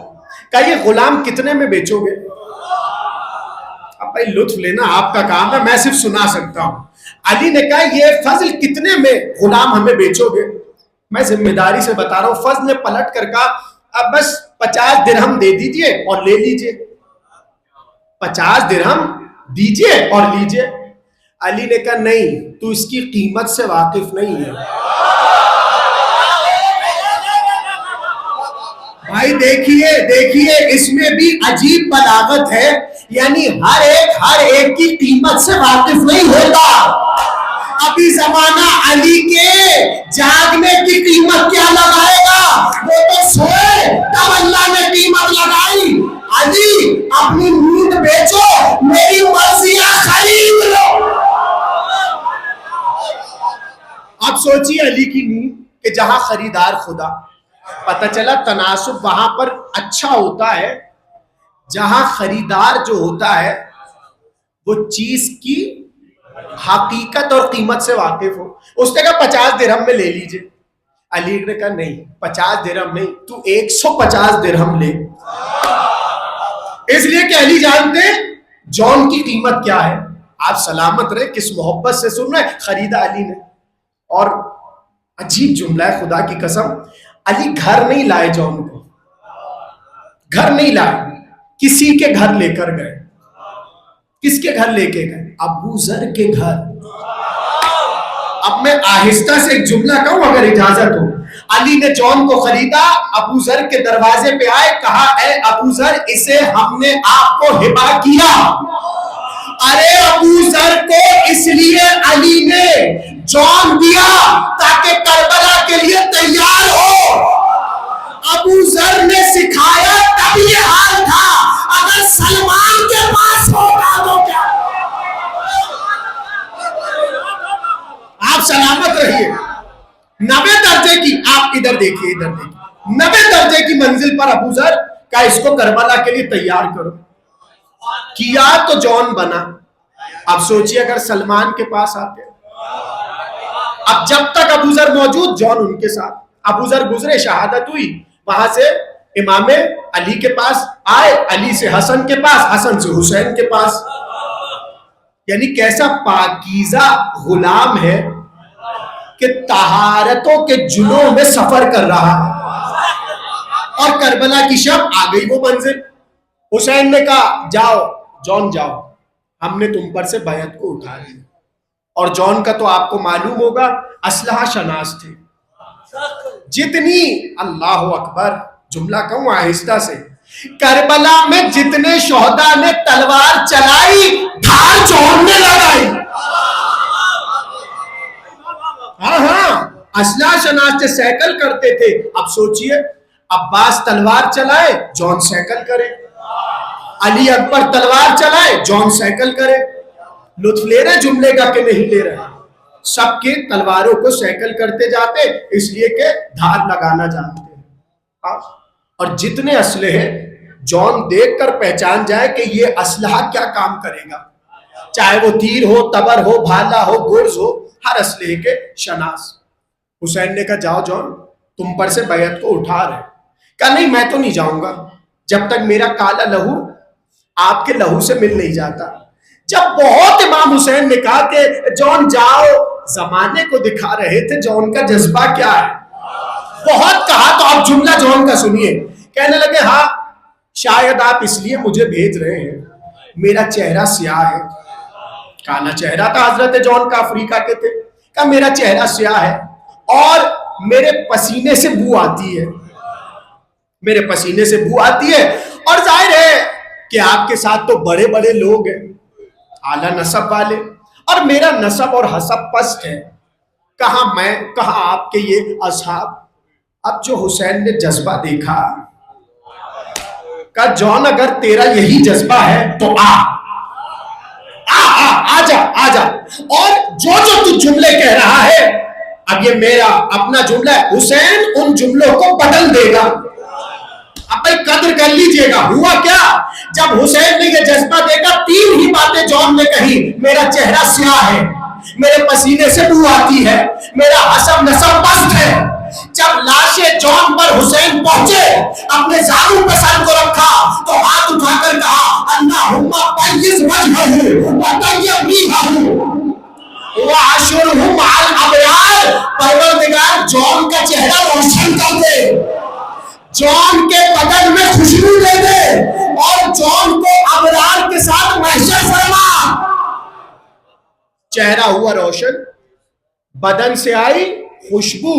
کہا یہ غلام کتنے میں بیچو گے؟ اب بھائی لطف لینا آپ کا کام ہے, میں صرف سنا سکتا ہوں. علی نے کہا یہ فضل کتنے میں غلام ہمیں بیچو گے؟ میں ذمہ داری سے بتا رہا ہوں. فضل نے پلٹ کر کہا اب بس 50 درہم دے دیجئے اور لے لیجئے. 50 درہم دیجئے اور لیجئے. علی نے کہا نہیں, تو اس کی قیمت سے واقف نہیں ہے. بھائی دیکھیے اس میں بھی عجیب بلاغت ہے, یعنی ہر ایک کی قیمت سے واقف نہیں ہوتا. ابھی زمانہ علی کے جاگنے کی قیمت کیا لگائے گا, وہ تو سوئے تب اللہ نے قیمت لگائی. علی اپنی نیند بیچو, میری مرضیاں خرید لو. اب سوچیے علی کی نیند کہ جہاں خریدار خدا, پتہ چلا تناسب وہاں پر اچھا ہوتا ہے جہاں خریدار جو ہوتا ہے وہ چیز کی حقیقت اور قیمت سے واقف ہو. اس نے کہا 50 درہم میں لے لیجئے. علی نے کہا نہیں 50 درہم نہیں, تو 150 درہم لے. اس لیے کہ علی جانتے جان کی قیمت کیا ہے. آپ سلامت رہے, کس محبت سے سن رہے, خریدا علی نے. اور عجیب جملہ ہے خدا کی قسم, علی گھر نہیں لائے جان کو, گھر نہیں لائے, کسی کے گھر لے کر گئے. کس کے گھر لے کے گئے؟ ابو ذر کے گھر. اب میں آہستہ سے ایک جملہ کہوں اگر اجازت ہو. علی نے جان کو خریدا, ابو ذر کے دروازے پہ آئے, کہا اے ابو ذر اسے ہم نے آپ کو ہبہ کیا. ارے ابو ذر کو اس لیے علی نے جان دیا تاکہ کربلا کے لیے تیار ہو. ابو ذر نے سکھایا تب یہ حال تھا, اگر سلمان کے پاس ہوگا تو کیا. آپ سلامت رہیے. 90 درجے کی, آپ ادھر دیکھیے 90 درجے کی منزل پر ابو ذر کا اس کو کربلا کے لیے تیار کرو. کیا تو جان بنا. اب سوچیے اگر سلمان کے پاس آتے, اب جب تک ابو ذر موجود جان ان کے ساتھ. ابو ذر گزرے, شہادت ہوئی, وہاں سے امام علی کے پاس آئے, علی سے حسن کے پاس, حسن سے حسین کے پاس. یعنی کیسا پاکیزہ غلام ہے کہ طہارتوں کے جلوں میں سفر کر رہا ہے. اور کربلا کی شب آ گئی وہ منزل. حسین نے کہا جاؤ جان جاؤ, ہم نے تم پر سے بیعت کو اٹھا دیا. اور جان کا تو آپ کو معلوم ہوگا اسلحہ شناس تھے. جتنی, اللہ اکبر, جملہ کہوں آہستہ سے, کربلا میں جتنے شہداء نے تلوار چلائی دھار جان نے لگائی. ہاں اسلحہ شناس سے سیکل کرتے تھے. اب سوچئے عباس تلوار چلائے, جان سیکل کرے. علی اکبر تلوار چلائے, جان سیکل کرے. لطف لے رہے جملے کا کہ نہیں لے رہے؟ سب کے تلواروں کو سیکل کرتے جاتے اس لیے کہ دھار لگانا جانتے ہیں. اور جتنے اسلحے جان دیکھ کر پہچان جائے کہ یہ اسلحہ کیا کام کرے گا, چاہے وہ تیر ہو, تبر ہو, بھالا ہو, گرز ہو, ہر اسلحے کے شناس. حسین نے کہا جاؤ جان, تم پر سے بیعت کو اٹھا رہے. کہا نہیں میں تو نہیں جاؤں گا. جب تک میرا کالا لہو آپ کے لہو سے مل نہیں جاتا. جب بہت امام حسین نے کہا کہ جون جاؤ, زمانے کو دکھا رہے تھے جون کا جذبہ کیا ہے, بہت کہا. تو آپ جملہ جون کا سنیے. کہنے لگے ہاں شاید آپ اس لیے مجھے بھیج رہے ہیں, میرا چہرہ سیاہ ہے. کالا چہرہ تھا حضرت جون کا, افریقہ کے تھے. کہا میرا چہرہ سیاہ ہے اور میرے پسینے سے بو آتی ہے, میرے پسینے سے بو آتی ہے. اور ظاہر ہے کہ آپ کے ساتھ تو بڑے بڑے لوگ ہیں, اعلیٰ نسب والے, اور میرا نسب اور حسب پست ہے. کہاں میں کہاں آپ کے یہ اصحاب. اب جو حسین نے جذبہ دیکھا, کہا جون اگر تیرا یہی جذبہ ہے تو آ جا. اور جو تو جملے کہہ رہا ہے, اب یہ میرا اپنا جملہ ہے, حسین ان جملوں کو بدل دے گا. اب بھائی قدر کر لیجئے گا. ہوا کیا, جب حسین نے یہ جذبہ دیکھا, 3 ہی باتیں جون نے کہی. میرا چہرہ سیاہ ہے, میرے پسینے سے بو آتی ہے, میرا حسب نسب پست ہے. جب لاش جون پر حسین پہنچے, اپنے زانوں پہ سر کو رکھا تو ہاتھ اٹھا کر کہا اللہم بیض وجہہ وطیب ریحہ وحشرہ مع الابرار. پروردگار جون کا چہرہ روشن کر دے, جون کے بدن میں خوشبو دے دے, اور جون کو ابرار کے ساتھ محشر فرما. چہرہ ہوا روشن, بدن سے آئی خوشبو,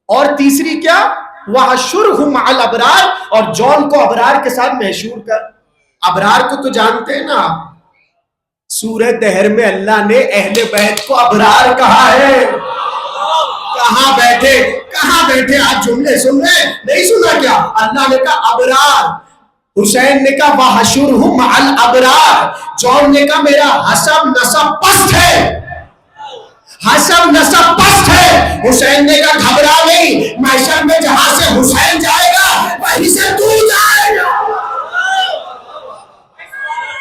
اور تیسری کیا, وَحَشُرْهُ مَعَ الْأَبْرَارِ, اور جون کو ابرار کے ساتھ محشور کر. ابرار کو تو جانتے ہیں نا, سورہ دہر میں اللہ نے اہل بیت کو ابرار کہا ہے. کہاں بیٹھے آپ جملے سن رہے ہیں, نہیں سنا کیا؟ اللہ نے کہا ابرار, حسین نے کہا وَحَشُرْهُ مَعَ الْأَبْرَارِ, جون نے کہا میرا حسب نسب پست ہے, حسب نسب پست ہے. حسین نے کہا گھبرا نہیں, محشر میں جہاں سے حسین جائے گا وہیں سے تو جائے گا,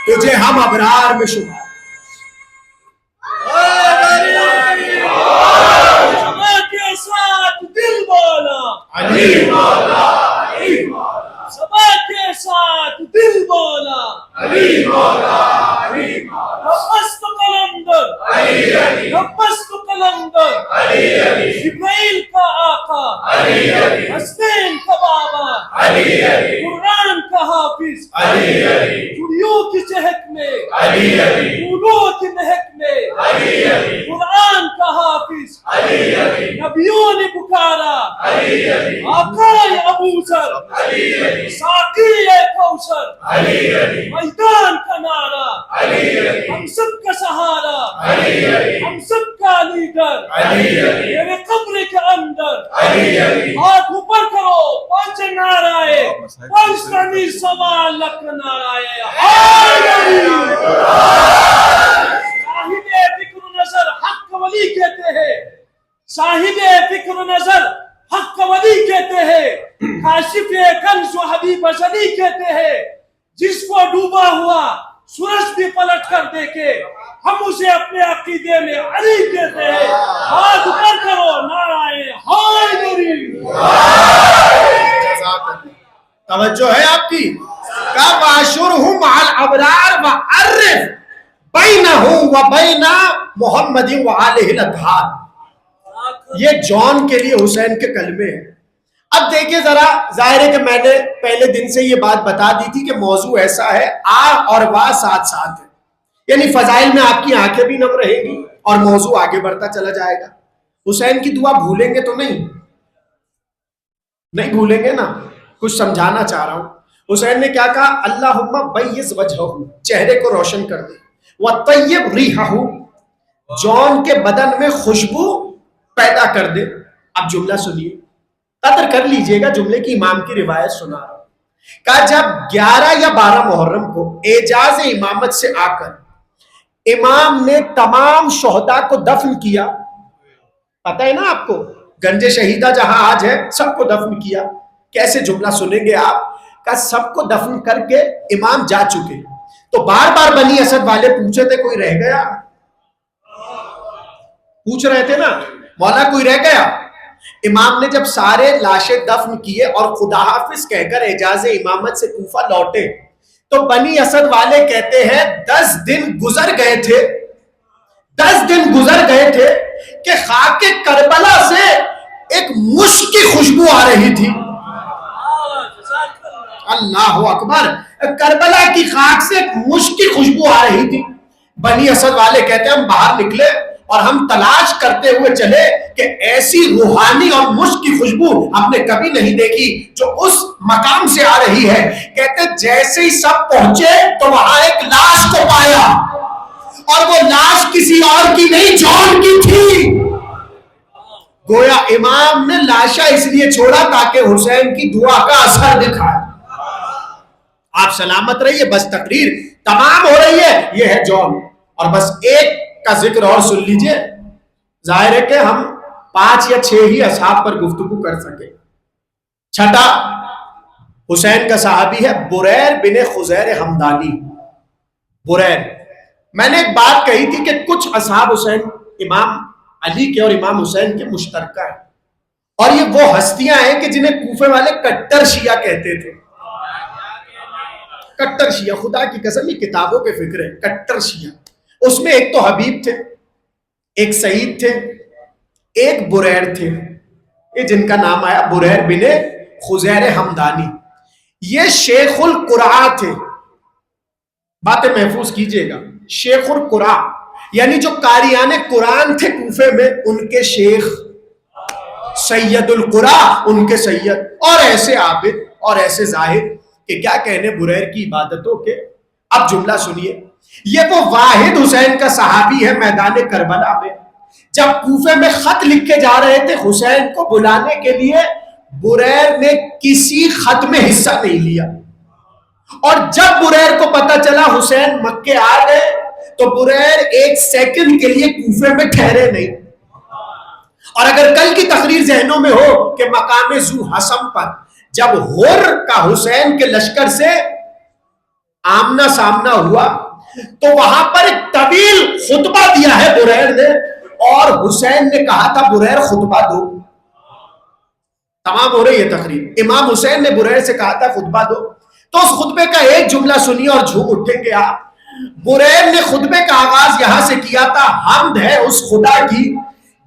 تجھے ہم ابرار میں شمار. دل بولا علی مولا, سبا کے ساتھ دل بولا علی مولا, نفست قلندر نفست قلندر جبرائیل کا آقا, حسین کا بابا, قرآن کا حافظ, چڑیوں کی چہک میں, پھولوں کی مہک میں, قرآن کا حافظ, نبیوں نے پکارا آقائے ابو ذر, ساقی کوثر, میدان کا نعرہ, ہم سب کا سہارا, ہم سب کا لیڈر, میرے قبر کے اندر ہاتھ اوپر کرو, پانچ نعرائے پانچ سوا لکھ نعرائے صاحب فکر و نظر حق ولی کہتے ہیں, صاحب فکر و نظر حق ولی کہتے ہیں, کاشف کنز و حبیب ازلی کہتے ہیں, جس کو ڈوبا ہوا سورج بھی پلٹ کر دیکھے, ہم اسے اپنے عقیدے میں علی کہتے ہیں. ہاتھ اوپر کرو, نعرہ حیدری. توجہ ہے آپ کی. کہا وَحَشُرْهُ مَعَ الْأَبْرَارِ وَعَرِّفْ بَيْنَهُ وَبَيْنَ مُحَمَّدٍ وَآلِهِ الْأَطْهَارِ. یہ جون کے لیے حسین کے کلمے ہیں. اب دیکھیں ذرا, ظاہر ہے کہ میں نے پہلے دن سے یہ بات بتا دی تھی کہ موضوع ایسا ہے, آ اور وا ساتھ ساتھ ہے, یعنی فضائل میں آپ کی آنکھیں بھی نم رہیں گی اور موضوع آگے بڑھتا چلا جائے گا. حسین کی دعا بھولیں گے تو نہیں بھولیں گے نا, کچھ سمجھانا چاہ رہا ہوں. حسین نے کیا کہا, اللہم بیض وجہہ, چہرے کو روشن کر دے, وطیب ریحہ, جون کے بدن میں خوشبو پیدا کر دے. اب جملہ سنیے, قدر کر لیجئے گا جملے کی, امام کی روایت سنا رہا ہوں. کہا جب 11 یا 12 محرم کو اعجاز امامت سے آ کر امام نے تمام شہداء کو دفن کیا, پتہ ہے نا آپ کو, گنج شہیدہ جہاں آج ہے سب کو دفن کیا. کیسے جملہ سنیں گے آپ, کہ سب کو دفن کر کے امام جا چکے, تو بار بار بنی اسد والے پوچھے تھے کوئی رہ گیا, پوچھ رہے تھے نا مولا کوئی رہ گیا. امام نے جب سارے لاشیں دفن کیے اور خدا حافظ کہہ کر اعجاز امامت سے کوفہ لوٹے تو بنی اسد والے کہتے ہیں 10 دن گزر گئے تھے 10 دن گزر گئے تھے کہ خاک کربلا سے ایک مشک کی خوشبو آ رہی تھی. اللہ اکبر. کربلا کی خاک سے ایک مشک کی خوشبو آ رہی تھی. بنی اسد والے کہتے ہیں ہم باہر نکلے اور ہم تلاش کرتے ہوئے چلے کہ ایسی روحانی اور مشک کی خوشبو ہم نے کبھی نہیں دیکھی جو اس مقام سے آ رہی ہے. کہتے جیسے ہی سب پہنچے تو وہاں ایک لاش کو پایا اور وہ لاش کسی اور کی نہیں جون کی تھی. گویا امام نے لاشا اس لیے چھوڑا تاکہ حسین کی دعا کا اثر دکھائے. آپ سلامت رہیے. بس تقریر تمام ہو رہی ہے. یہ ہے جون. اور بس ایک کا ذکر اور سن لیجئے. ظاہر ہے کہ ہم 5 یا 6 ہی اصحاب پر گفتگو کر سکے. چھٹا حسین کا صحابی ہے بریر بن خزیر حمدانی. بریر. میں نے ایک بات کہی تھی کہ کچھ اصحاب حسین امام علی کے اور امام حسین کے مشترکہ ہیں اور یہ وہ ہستیاں ہیں کہ جنہیں کوفے والے کٹر شیعہ کہتے تھے. کٹر شیعہ, خدا کی قسم یہ کتابوں کے فکر ہے. کٹر شیعہ. اس میں ایک تو حبیب تھے, ایک سعید تھے, ایک بریر تھے. یہ جن کا نام آیا بریر بن خزیر حمدانی. یہ شیخ القرآ تھے. باتیں محفوظ کیجئے گا. شیخ القرآ یعنی جو قاریان قرآن تھے کوفے میں ان کے شیخ. سید القرآ ان کے سید. اور ایسے عابد اور ایسے زاہد کہ کیا کہنے بریر کی عبادتوں کے. اب جملہ سنیے. یہ وہ واحد حسین کا صحابی ہے میدان کربلا میں. جب کوفے میں خط لکھے جا رہے تھے حسین کو بلانے کے لیے بریر نے کسی خط میں حصہ نہیں لیا. اور جب بریر کو پتا چلا حسین مکے آ گئے تو بریر 1 سیکنڈ کے لیے کوفے میں ٹھہرے نہیں. اور اگر کل کی تقریر ذہنوں میں ہو کہ مقام ذو حسم پر جب ہر کا حسین کے لشکر سے آمنا سامنا ہوا تو وہاں پر ایک طویل خطبہ دیا ہے بریر نے اور حسین نے کہا تھا بریر خطبہ دو. تمام ہو رہی ہے تقریر. امام حسین نے بریر سے کہا تھا خطبہ دو. تو اس خطبے کا ایک جملہ سنیے اور جھوم اٹھیں گے آپ. بریر نے خطبے کا آغاز یہاں سے کیا تھا حمد ہے اس خدا کی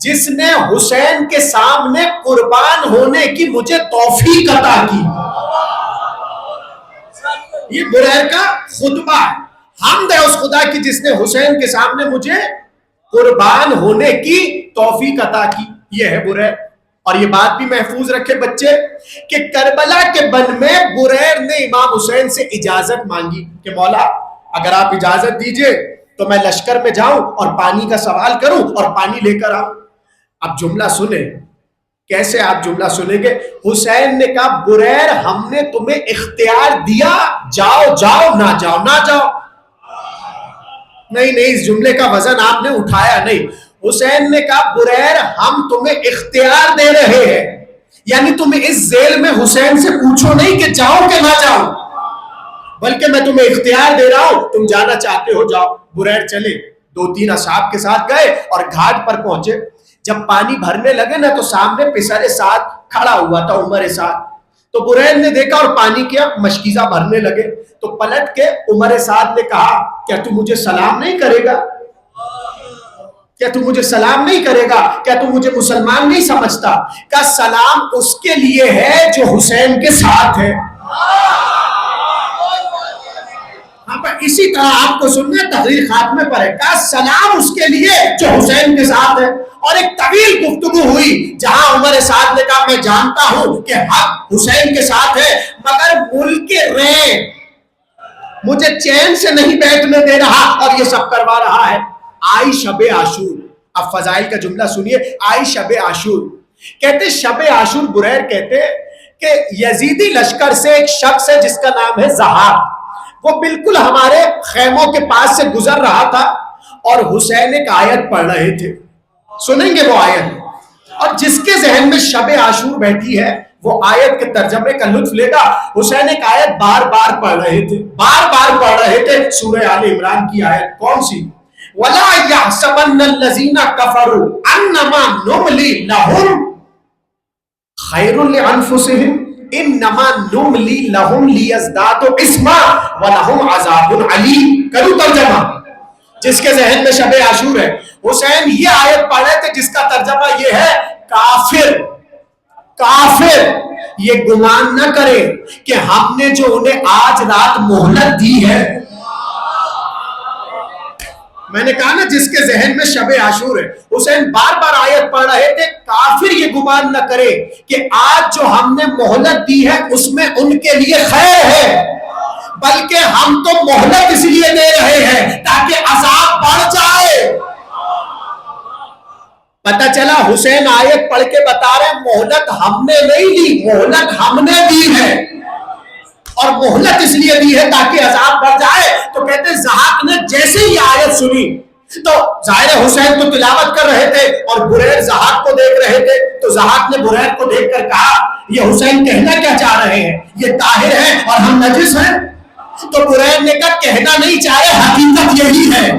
جس نے حسین کے سامنے قربان ہونے کی مجھے توفیق عطا کی. یہ بریر کا خطبہ ہے. حمد ہے اس خدا کی جس نے حسین کے سامنے مجھے قربان ہونے کی توفیق عطا کی. یہ ہے بریر. اور یہ بات بھی محفوظ رکھے بچے کہ کربلا کے بن میں بریر نے امام حسین سے اجازت مانگی کہ مولا اگر آپ اجازت دیجئے تو میں لشکر میں جاؤں اور پانی کا سوال کروں اور پانی لے کر آؤں. اب جملہ سنیں. کیسے آپ جملہ سنیں گے؟ حسین نے کہا بریر ہم نے تمہیں اختیار دیا جاؤ جاؤ نہ جاؤ نہ جاؤ. نہیں اس جملے کا وزن آپ نے اٹھایا نہیں. حسین نے کہا بریر ہم تمہیں اختیار دے رہے ہیں یعنی تم اس ذیل میں حسین سے پوچھو نہیں کہ جاؤ کہ نہ جاؤ بلکہ میں تمہیں اختیار دے رہا ہوں تم جانا چاہتے ہو جاؤ. بریر چلے 2-3 اصحاب کے ساتھ گئے اور گھاٹ پر پہنچے. جب پانی بھرنے لگے نا تو سامنے پسر سعد کھڑا ہوا تھا عمر سعد. تو بریر نے دیکھا اور پانی کیا مشکیزہ بھرنے لگے تو پلٹ کے عمر سعد نے کہا کیا تو مجھے سلام نہیں کرے گا؟ کیا تو مجھے سلام نہیں کرے گا؟ کیا تو مجھے مسلمان نہیں سمجھتا؟ کیا سلام اس کے لیے ہے جو حسین کے ساتھ ہے. اسی طرح آپ کو سننا تحریر خاتمے پر ہے. کہا سلام اس کے لیے جو حسین کے ساتھ ہے. اور ایک طویل گفتگو ہوئی جہاں عمر سعد نے کہا میں جانتا ہوں کہ حق حسین کے ساتھ ہے مگر ملک رے مجھے چین سے نہیں بیٹھنے دے رہا اور یہ سب کروا رہا ہے. آئی شب عاشور. اب فضائل کا جملہ سنیے. آئی شب عاشور. کہتے شب عاشور بریر کہتے کہ یزیدی لشکر سے ایک شخص ہے جس کا نام ہے زہاب. وہ بالکل ہمارے خیموں کے پاس سے گزر رہا تھا اور حسین ایک آیت پڑھ رہے تھے. سنیں گے وہ آیت اور جس کے ذہن میں شب عاشور بیٹھی ہے وہ آیت کے ترجمے کا لطف لے گا. حسین ایک آیت بار بار پڑھ رہے تھے پڑھ رہے تھے. سورہ آل عمران کی آیت کون سی؟ وَلَا يَحْسَبَنَّ الَّذِينَ كَفَرُوا أَنَّمَا نُمْلِي لَهُمْ خیر لانفسہم انما نملی لہم لیزدادوا اثما ولہم عذاب علیم. کروں ترجمہ جس کے ذہن میں شب عاشور ہے. حسین یہ آیت پڑھ رہے تھے جس کا ترجمہ یہ ہے کافر یہ گمان نہ کرے کہ ہم نے جو انہیں آج رات مہلت دی ہے. میں نے کہا نا جس کے ذہن میں شب عاشور ہے. حسین بار بار آیت پڑھ رہے تھے کافر یہ گمان نہ کرے کہ آج جو ہم نے مہلت دی ہے اس میں ان کے لیے خیر ہے، بلکہ ہم تو مہلت اس لیے دے رہے ہیں تاکہ عذاب بڑھ جائے. پتہ چلا حسین آیت پڑھ کے بتا رہے ہیں مہلت ہم نے نہیں دی، مہلت ہم نے دی ہے، اور مہلت اس لیے دی ہے تاکہ عذاب بڑھ جائے. تو کہتے ہیں ضحاک نے جیسے ہی آیت سنی تو ظاہر حسین تو تلاوت کر رہے تھے اور بریر ضحاک کو دیکھ رہے تھے. تو ضحاک نے بریر کو دیکھ کر کہا یہ حسین کہنا کیا چاہ رہے ہیں، یہ طاہر ہے اور ہم نجس ہیں. تو بریر نے کہا کہنا نہیں چاہے حقیقت یہی ہے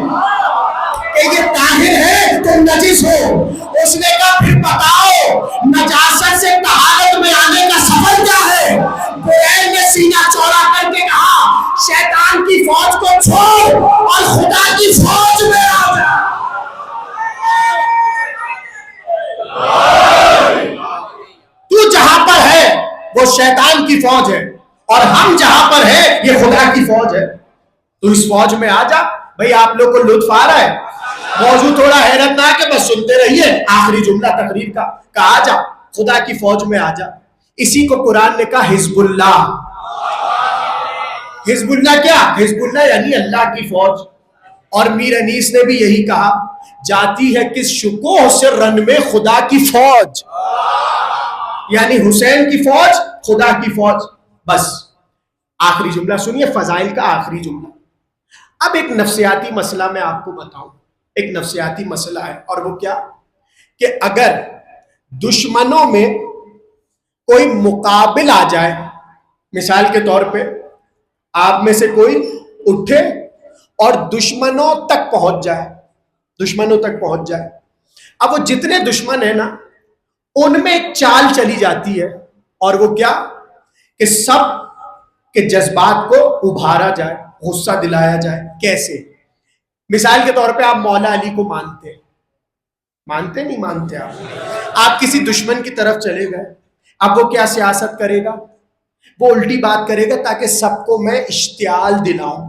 کہ یہ طاہر ہے تم نجس ہو. اس نے کہا پھر بتاؤ نجاست سے طہارت میں آنے کا سفر کیا ہے. بریر نے سینہ چوڑا کر کے کہا شیطان کی فوج کو چھوڑ اور خدا کی فوج میں آ جا. تو جہاں پر ہے وہ شیطان کی فوج ہے اور ہم جہاں پر ہے یہ خدا کی فوج ہے. تو اس فوج میں آ جا. بھئی آپ لوگ کو لطف آ رہا ہے؟ موضوع تھوڑا حیرت ناک ہے، بس سنتے رہیے. آخری جملہ تقریر کا کہا جا خدا کی فوج میں آ جا. اسی کو قرآن نے کہا حزب اللہ. حزب اللہ کیا؟ حزب اللہ یعنی اللہ کی فوج. اور میر انیس نے بھی یہی کہا جاتی ہے کس شکوہ سے رن میں خدا کی فوج، یعنی حسین کی فوج خدا کی فوج. بس آخری جملہ سنیے، فضائل کا آخری جملہ. اب ایک نفسیاتی مسئلہ میں آپ کو بتاؤں. ایک نفسیاتی مسئلہ ہے اور وہ کیا کہ اگر دشمنوں میں کوئی مقابل آ جائے، مثال کے طور پہ آپ میں سے کوئی اٹھے اور دشمنوں تک پہنچ جائے. اب وہ جتنے دشمن ہیں نا ان میں ایک چال چلی جاتی ہے اور وہ کیا کہ سب کے جذبات کو ابھارا جائے، غصہ دلایا جائے. کیسے؟ مثال کے طور پہ آپ مولا علی کو مانتے نہیں مانتے؟ آپ کسی دشمن کی طرف چلے گئے. اب وہ کیا سیاست کرے گا؟ وہ الٹی بات کرے گا تاکہ سب کو میں اشتعال دلاؤں،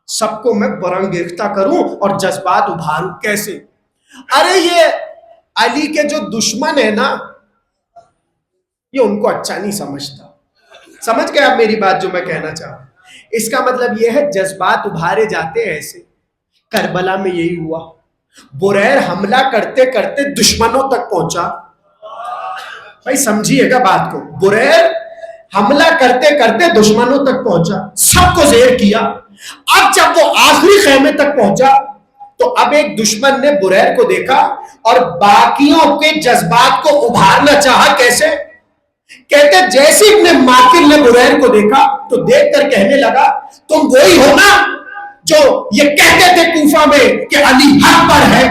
سب کو میں برانگیختہ کروں اور جذبات ابھاروں. کیسے؟ ارے یہ علی کے جو دشمن ہے نا یہ ان کو اچھا نہیں سمجھتا. سمجھ گئے آپ میری بات جو میں کہنا چاہوں؟ اس کا مطلب یہ ہے جذبات ابھارے جاتے ہیں. ایسے کربلا میں یہی ہوا. بریر حملہ کرتے کرتے دشمنوں تک پہنچا. بھائی سمجھیے گا بات کو. بریر حملہ کرتے کرتے دشمنوں تک پہنچا، سب کو زیر کیا. اب جب وہ آخری خیمے تک پہنچا تو اب ایک دشمن نے بریر کو دیکھا اور باقیوں کے جذبات کو ابھارنا چاہا. کیسے؟ کہتے جیسے ابن ماکل نے بریر کو دیکھا تو دیکھ کر کہنے لگا تم وہی ہو نا جو یہ کہتے تھے کوفہ میں کہ علی حق پر ہے.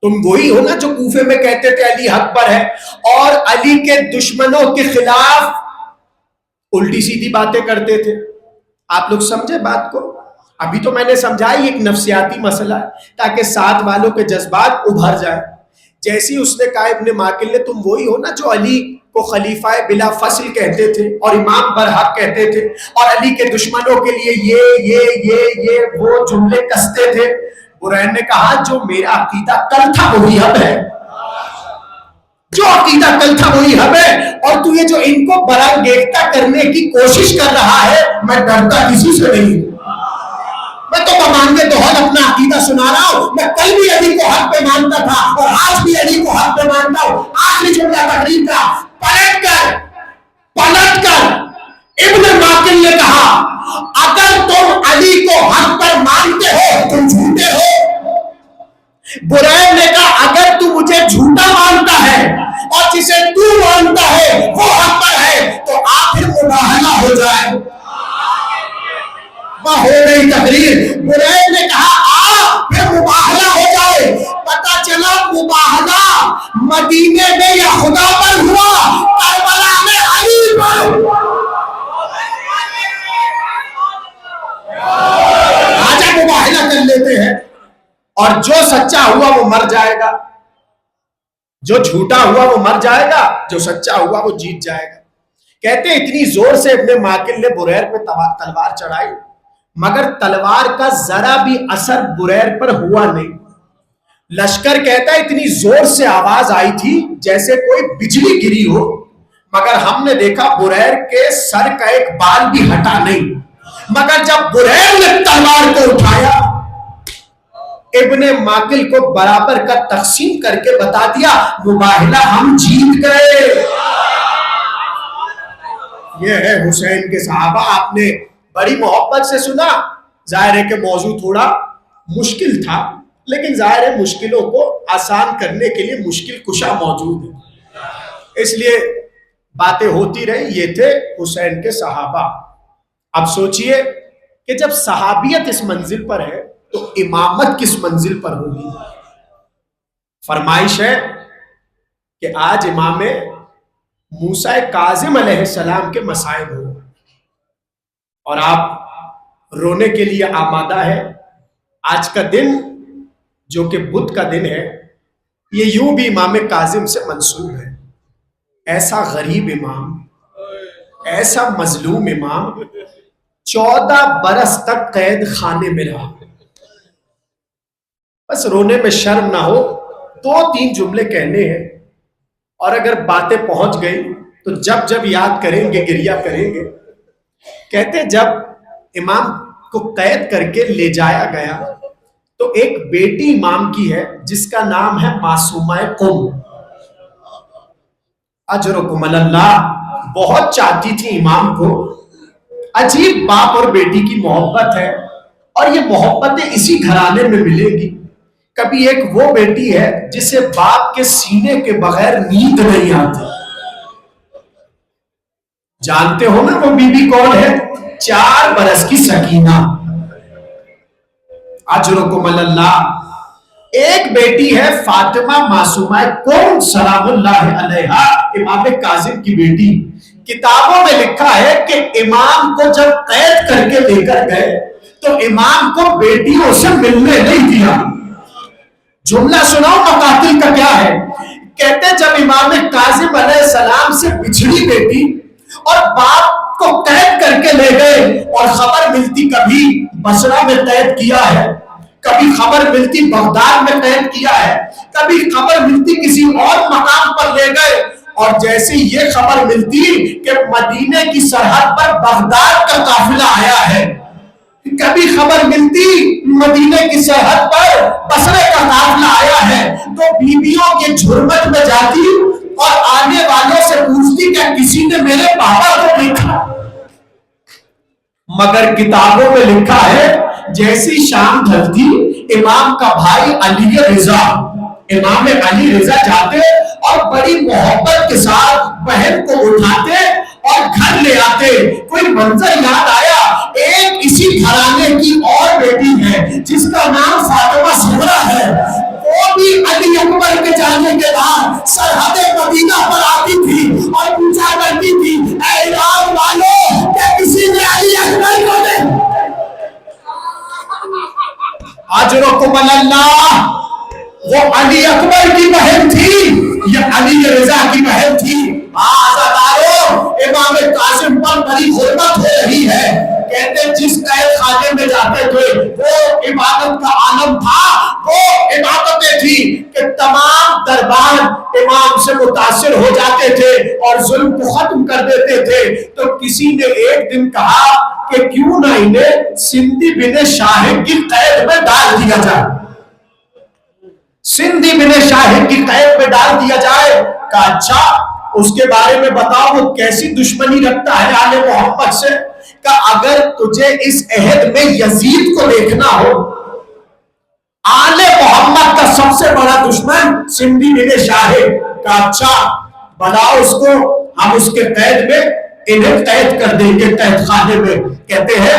تم وہی ہو نا جو کوفے میں کہتے تھے علی حق پر ہے اور علی کے دشمنوں کے خلاف الٹی سیدھی باتیں کرتے تھے. آپ لوگ سمجھے بات کو؟ ابھی تو میں نے سمجھا یہ ایک نفسیاتی مسئلہ ہے تاکہ ساتھ والوں کے جذبات ابھر جائے. جیسی اس نے کہا ابن ماکل نے تم وہی ہو نا جو علی کو خلیفہ بلا فصل کہتے تھے اور امام برحق کہتے تھے اور علی کے دشمنوں کے لیے یہ وہ جملے کستے تھے. بریر نے کہا جو میرا عقیدہ کل تھا وہی اب ہے، جو عقیدہ کل تھا وہی اب ہے. اور تو یہ جو ان کو برانگیختہ کرنے کی کوشش کر رہا ہے میں ڈرتا کسی سے نہیں ہوں. میں تو مانگے تو حق اپنا عقیدہ سنا رہا ہوں. میں کل بھی علی کو حق پہ مانتا تھا اور آج بھی علی کو حق پہ مانتا ہوں. آخری جملہ تقریر کا پلٹ کر ابن ماکل نے کہا اگر تم علی کو حق پر مانتے ہو تم جھوٹے ہو. بریر نے کہا اگر تو مجھے جھوٹا مانتا ہے اور جسے تو مانتا ہے وہ حق پر ہے تو آخر مباہلہ ہو جائے. ہو گئی تقریر. بریر نے کہا پھر مباہلہ ہو جائے. پتہ چلا مباہلہ مدینے میں یا خدا پر ہوا، کربلا میں علی پر ہوا۔ آجا مباہلہ کر لیتے ہیں، اور جو سچا ہوا وہ مر جائے گا، جو جھوٹا ہوا وہ مر جائے گا، جو سچا ہوا وہ جیت جائے گا۔ کہتے ہیں اتنی زور سے ابن ماکل نے بریر پہ تلوار چڑھائی، مگر تلوار کا ذرا بھی اثر بریر پر ہوا نہیں۔ لشکر کہتا ہے اتنی زور سے آواز آئی تھی جیسے کوئی بجلی گری ہو، مگر ہم نے دیکھا بریر کے سر کا ایک بال بھی ہٹا نہیں۔ مگر جب بریر نے تلوار کو اٹھایا، ابن ماکل کو برابر کا تقسیم کر کے بتا دیا مباہلہ ہم جیت گئے۔ یہ ہے حسین کے صحابہ۔ آپ نے بڑی محبت سے سنا، ظاہر ہے کہ موضوع تھوڑا مشکل تھا، لیکن ظاہر ہے مشکلوں کو آسان کرنے کے لیے مشکل کشا موجود ہے، اس لیے باتیں ہوتی رہی۔ یہ تھے حسین کے صحابہ۔ اب سوچئے کہ جب صحابیت اس منزل پر ہے تو امامت کس منزل پر ہوگی؟ فرمائش ہے کہ آج امام موسیٰ کاظم علیہ السلام کے مصائب ہو، اور آپ رونے کے لیے آمادہ ہے۔ آج کا دن جو کہ بدھ کا دن ہے، یہ یوں بھی امام کاظم سے منسوب ہے۔ ایسا غریب امام، ایسا مظلوم امام 14 برس تک قید خانے میں رہا۔ بس رونے میں شرم نہ ہو، 2-3 جملے کہنے ہیں، اور اگر باتیں پہنچ گئی تو جب جب یاد کریں گے گریہ کریں گے۔ کہتے جب امام کو قید کر کے لے جایا گیا تو ایک بیٹی امام کی ہے جس کا نام ہے معصومہ قم، اجرکم اللہ، بہت چاہتی تھی امام کو۔ عجیب باپ اور بیٹی کی محبت ہے، اور یہ محبتیں اسی گھرانے میں ملے گی۔ کبھی ایک وہ بیٹی ہے جسے باپ کے سینے کے بغیر نیند نہیں آتی۔ جانتے ہو نا وہ بی بی کون ہے؟ 4 برس کی سکینہ، اجرکم اللہ۔ ایک بیٹی ہے فاطمہ معصومہ قم سلام اللہ علیہا، امام کاظم کی بیٹی۔ کتابوں میں لکھا ہے کہ امام کو جب قید کر کے لے کر گئے تو امام کو بیٹیوں سے ملنے نہیں دیا۔ جملہ سناؤ مقاتل کا کیا ہے؟ کہتے جب امام کاظم علیہ السلام سے بچھڑی بیٹی اور باپ کو قید کر کے لے گئے، اور خبر ملتی کبھی بصرہ میں قید کیا ہے، کبھی خبر ملتی بغداد میں قید کیا ہے، کبھی خبر ملتی کسی اور مقام پر لے گئے، اور جیسے یہ خبر ملتی کہ مدینے کی سرحد پر بغداد کا قافلہ آیا ہے، کبھی خبر ملتی مدینے کی سرحد پر بصرے کا قافلہ آیا ہے، تو بیویوں کے جھرمٹ میں جاتی اور آنے والوں سے پوچھتی کہ کسی نے میرے پاپا کو دیکھا۔ مگر کتابوں میں لکھا ہے جیسی شام ڈھلتی امام کا بھائی علی رضا، امام علی رضا جاتے اور بڑی محبت کے ساتھ بہن کو اٹھاتے اور گھر لے آتے۔ کوئی منظر یاد آیا، ایک اسی گھرانے کی اور بیٹی ہے جس کا نام فاطمہ زہرا ہے، وہ بھی علی اکبر کے جانے کے بعد سرحد مدینہ پر آتی تھی اور پوچھا کرتی تھی اے ایران والوں کیا کسی نے علی اکبر کو دیکھا؟ اجرکم اللہ، وہ علی اکبر کی بہن تھی یا علی رضا کی بہن تھی؟ آزاداروں، امام کاظم پر بڑی حرمت ہو رہی ہے۔ کہتے جس قید خانے میں جاتے تھے وہ عبادت کا عالم تھا، وہ عبادتیں تھی کہ تمام دربار امام سے متاثر ہو جاتے تھے اور ظلم کو ختم کر دیتے تھے۔ تو کسی نے ایک دن کہا کہ کیوں نہ انہیں سندھی بن شاہد کی قید میں ڈال دیا جائے، سندھی بن شاہد کی قید میں ڈال دیا جائے۔ کہا اچھا اس کے بارے میں بتاؤ وہ کیسی دشمنی رکھتا ہے آل محمد سے؟ کہ اگر تجھے اس عہد میں یزید کو دیکھنا ہو، آل محمد کا سب سے بڑا دشمن سندھی بن شاہد، کا اچھا بناؤ اس کو، ہم اس کے قید میں انہیں قید کر دیں گے قید خانے میں۔ کہتے ہیں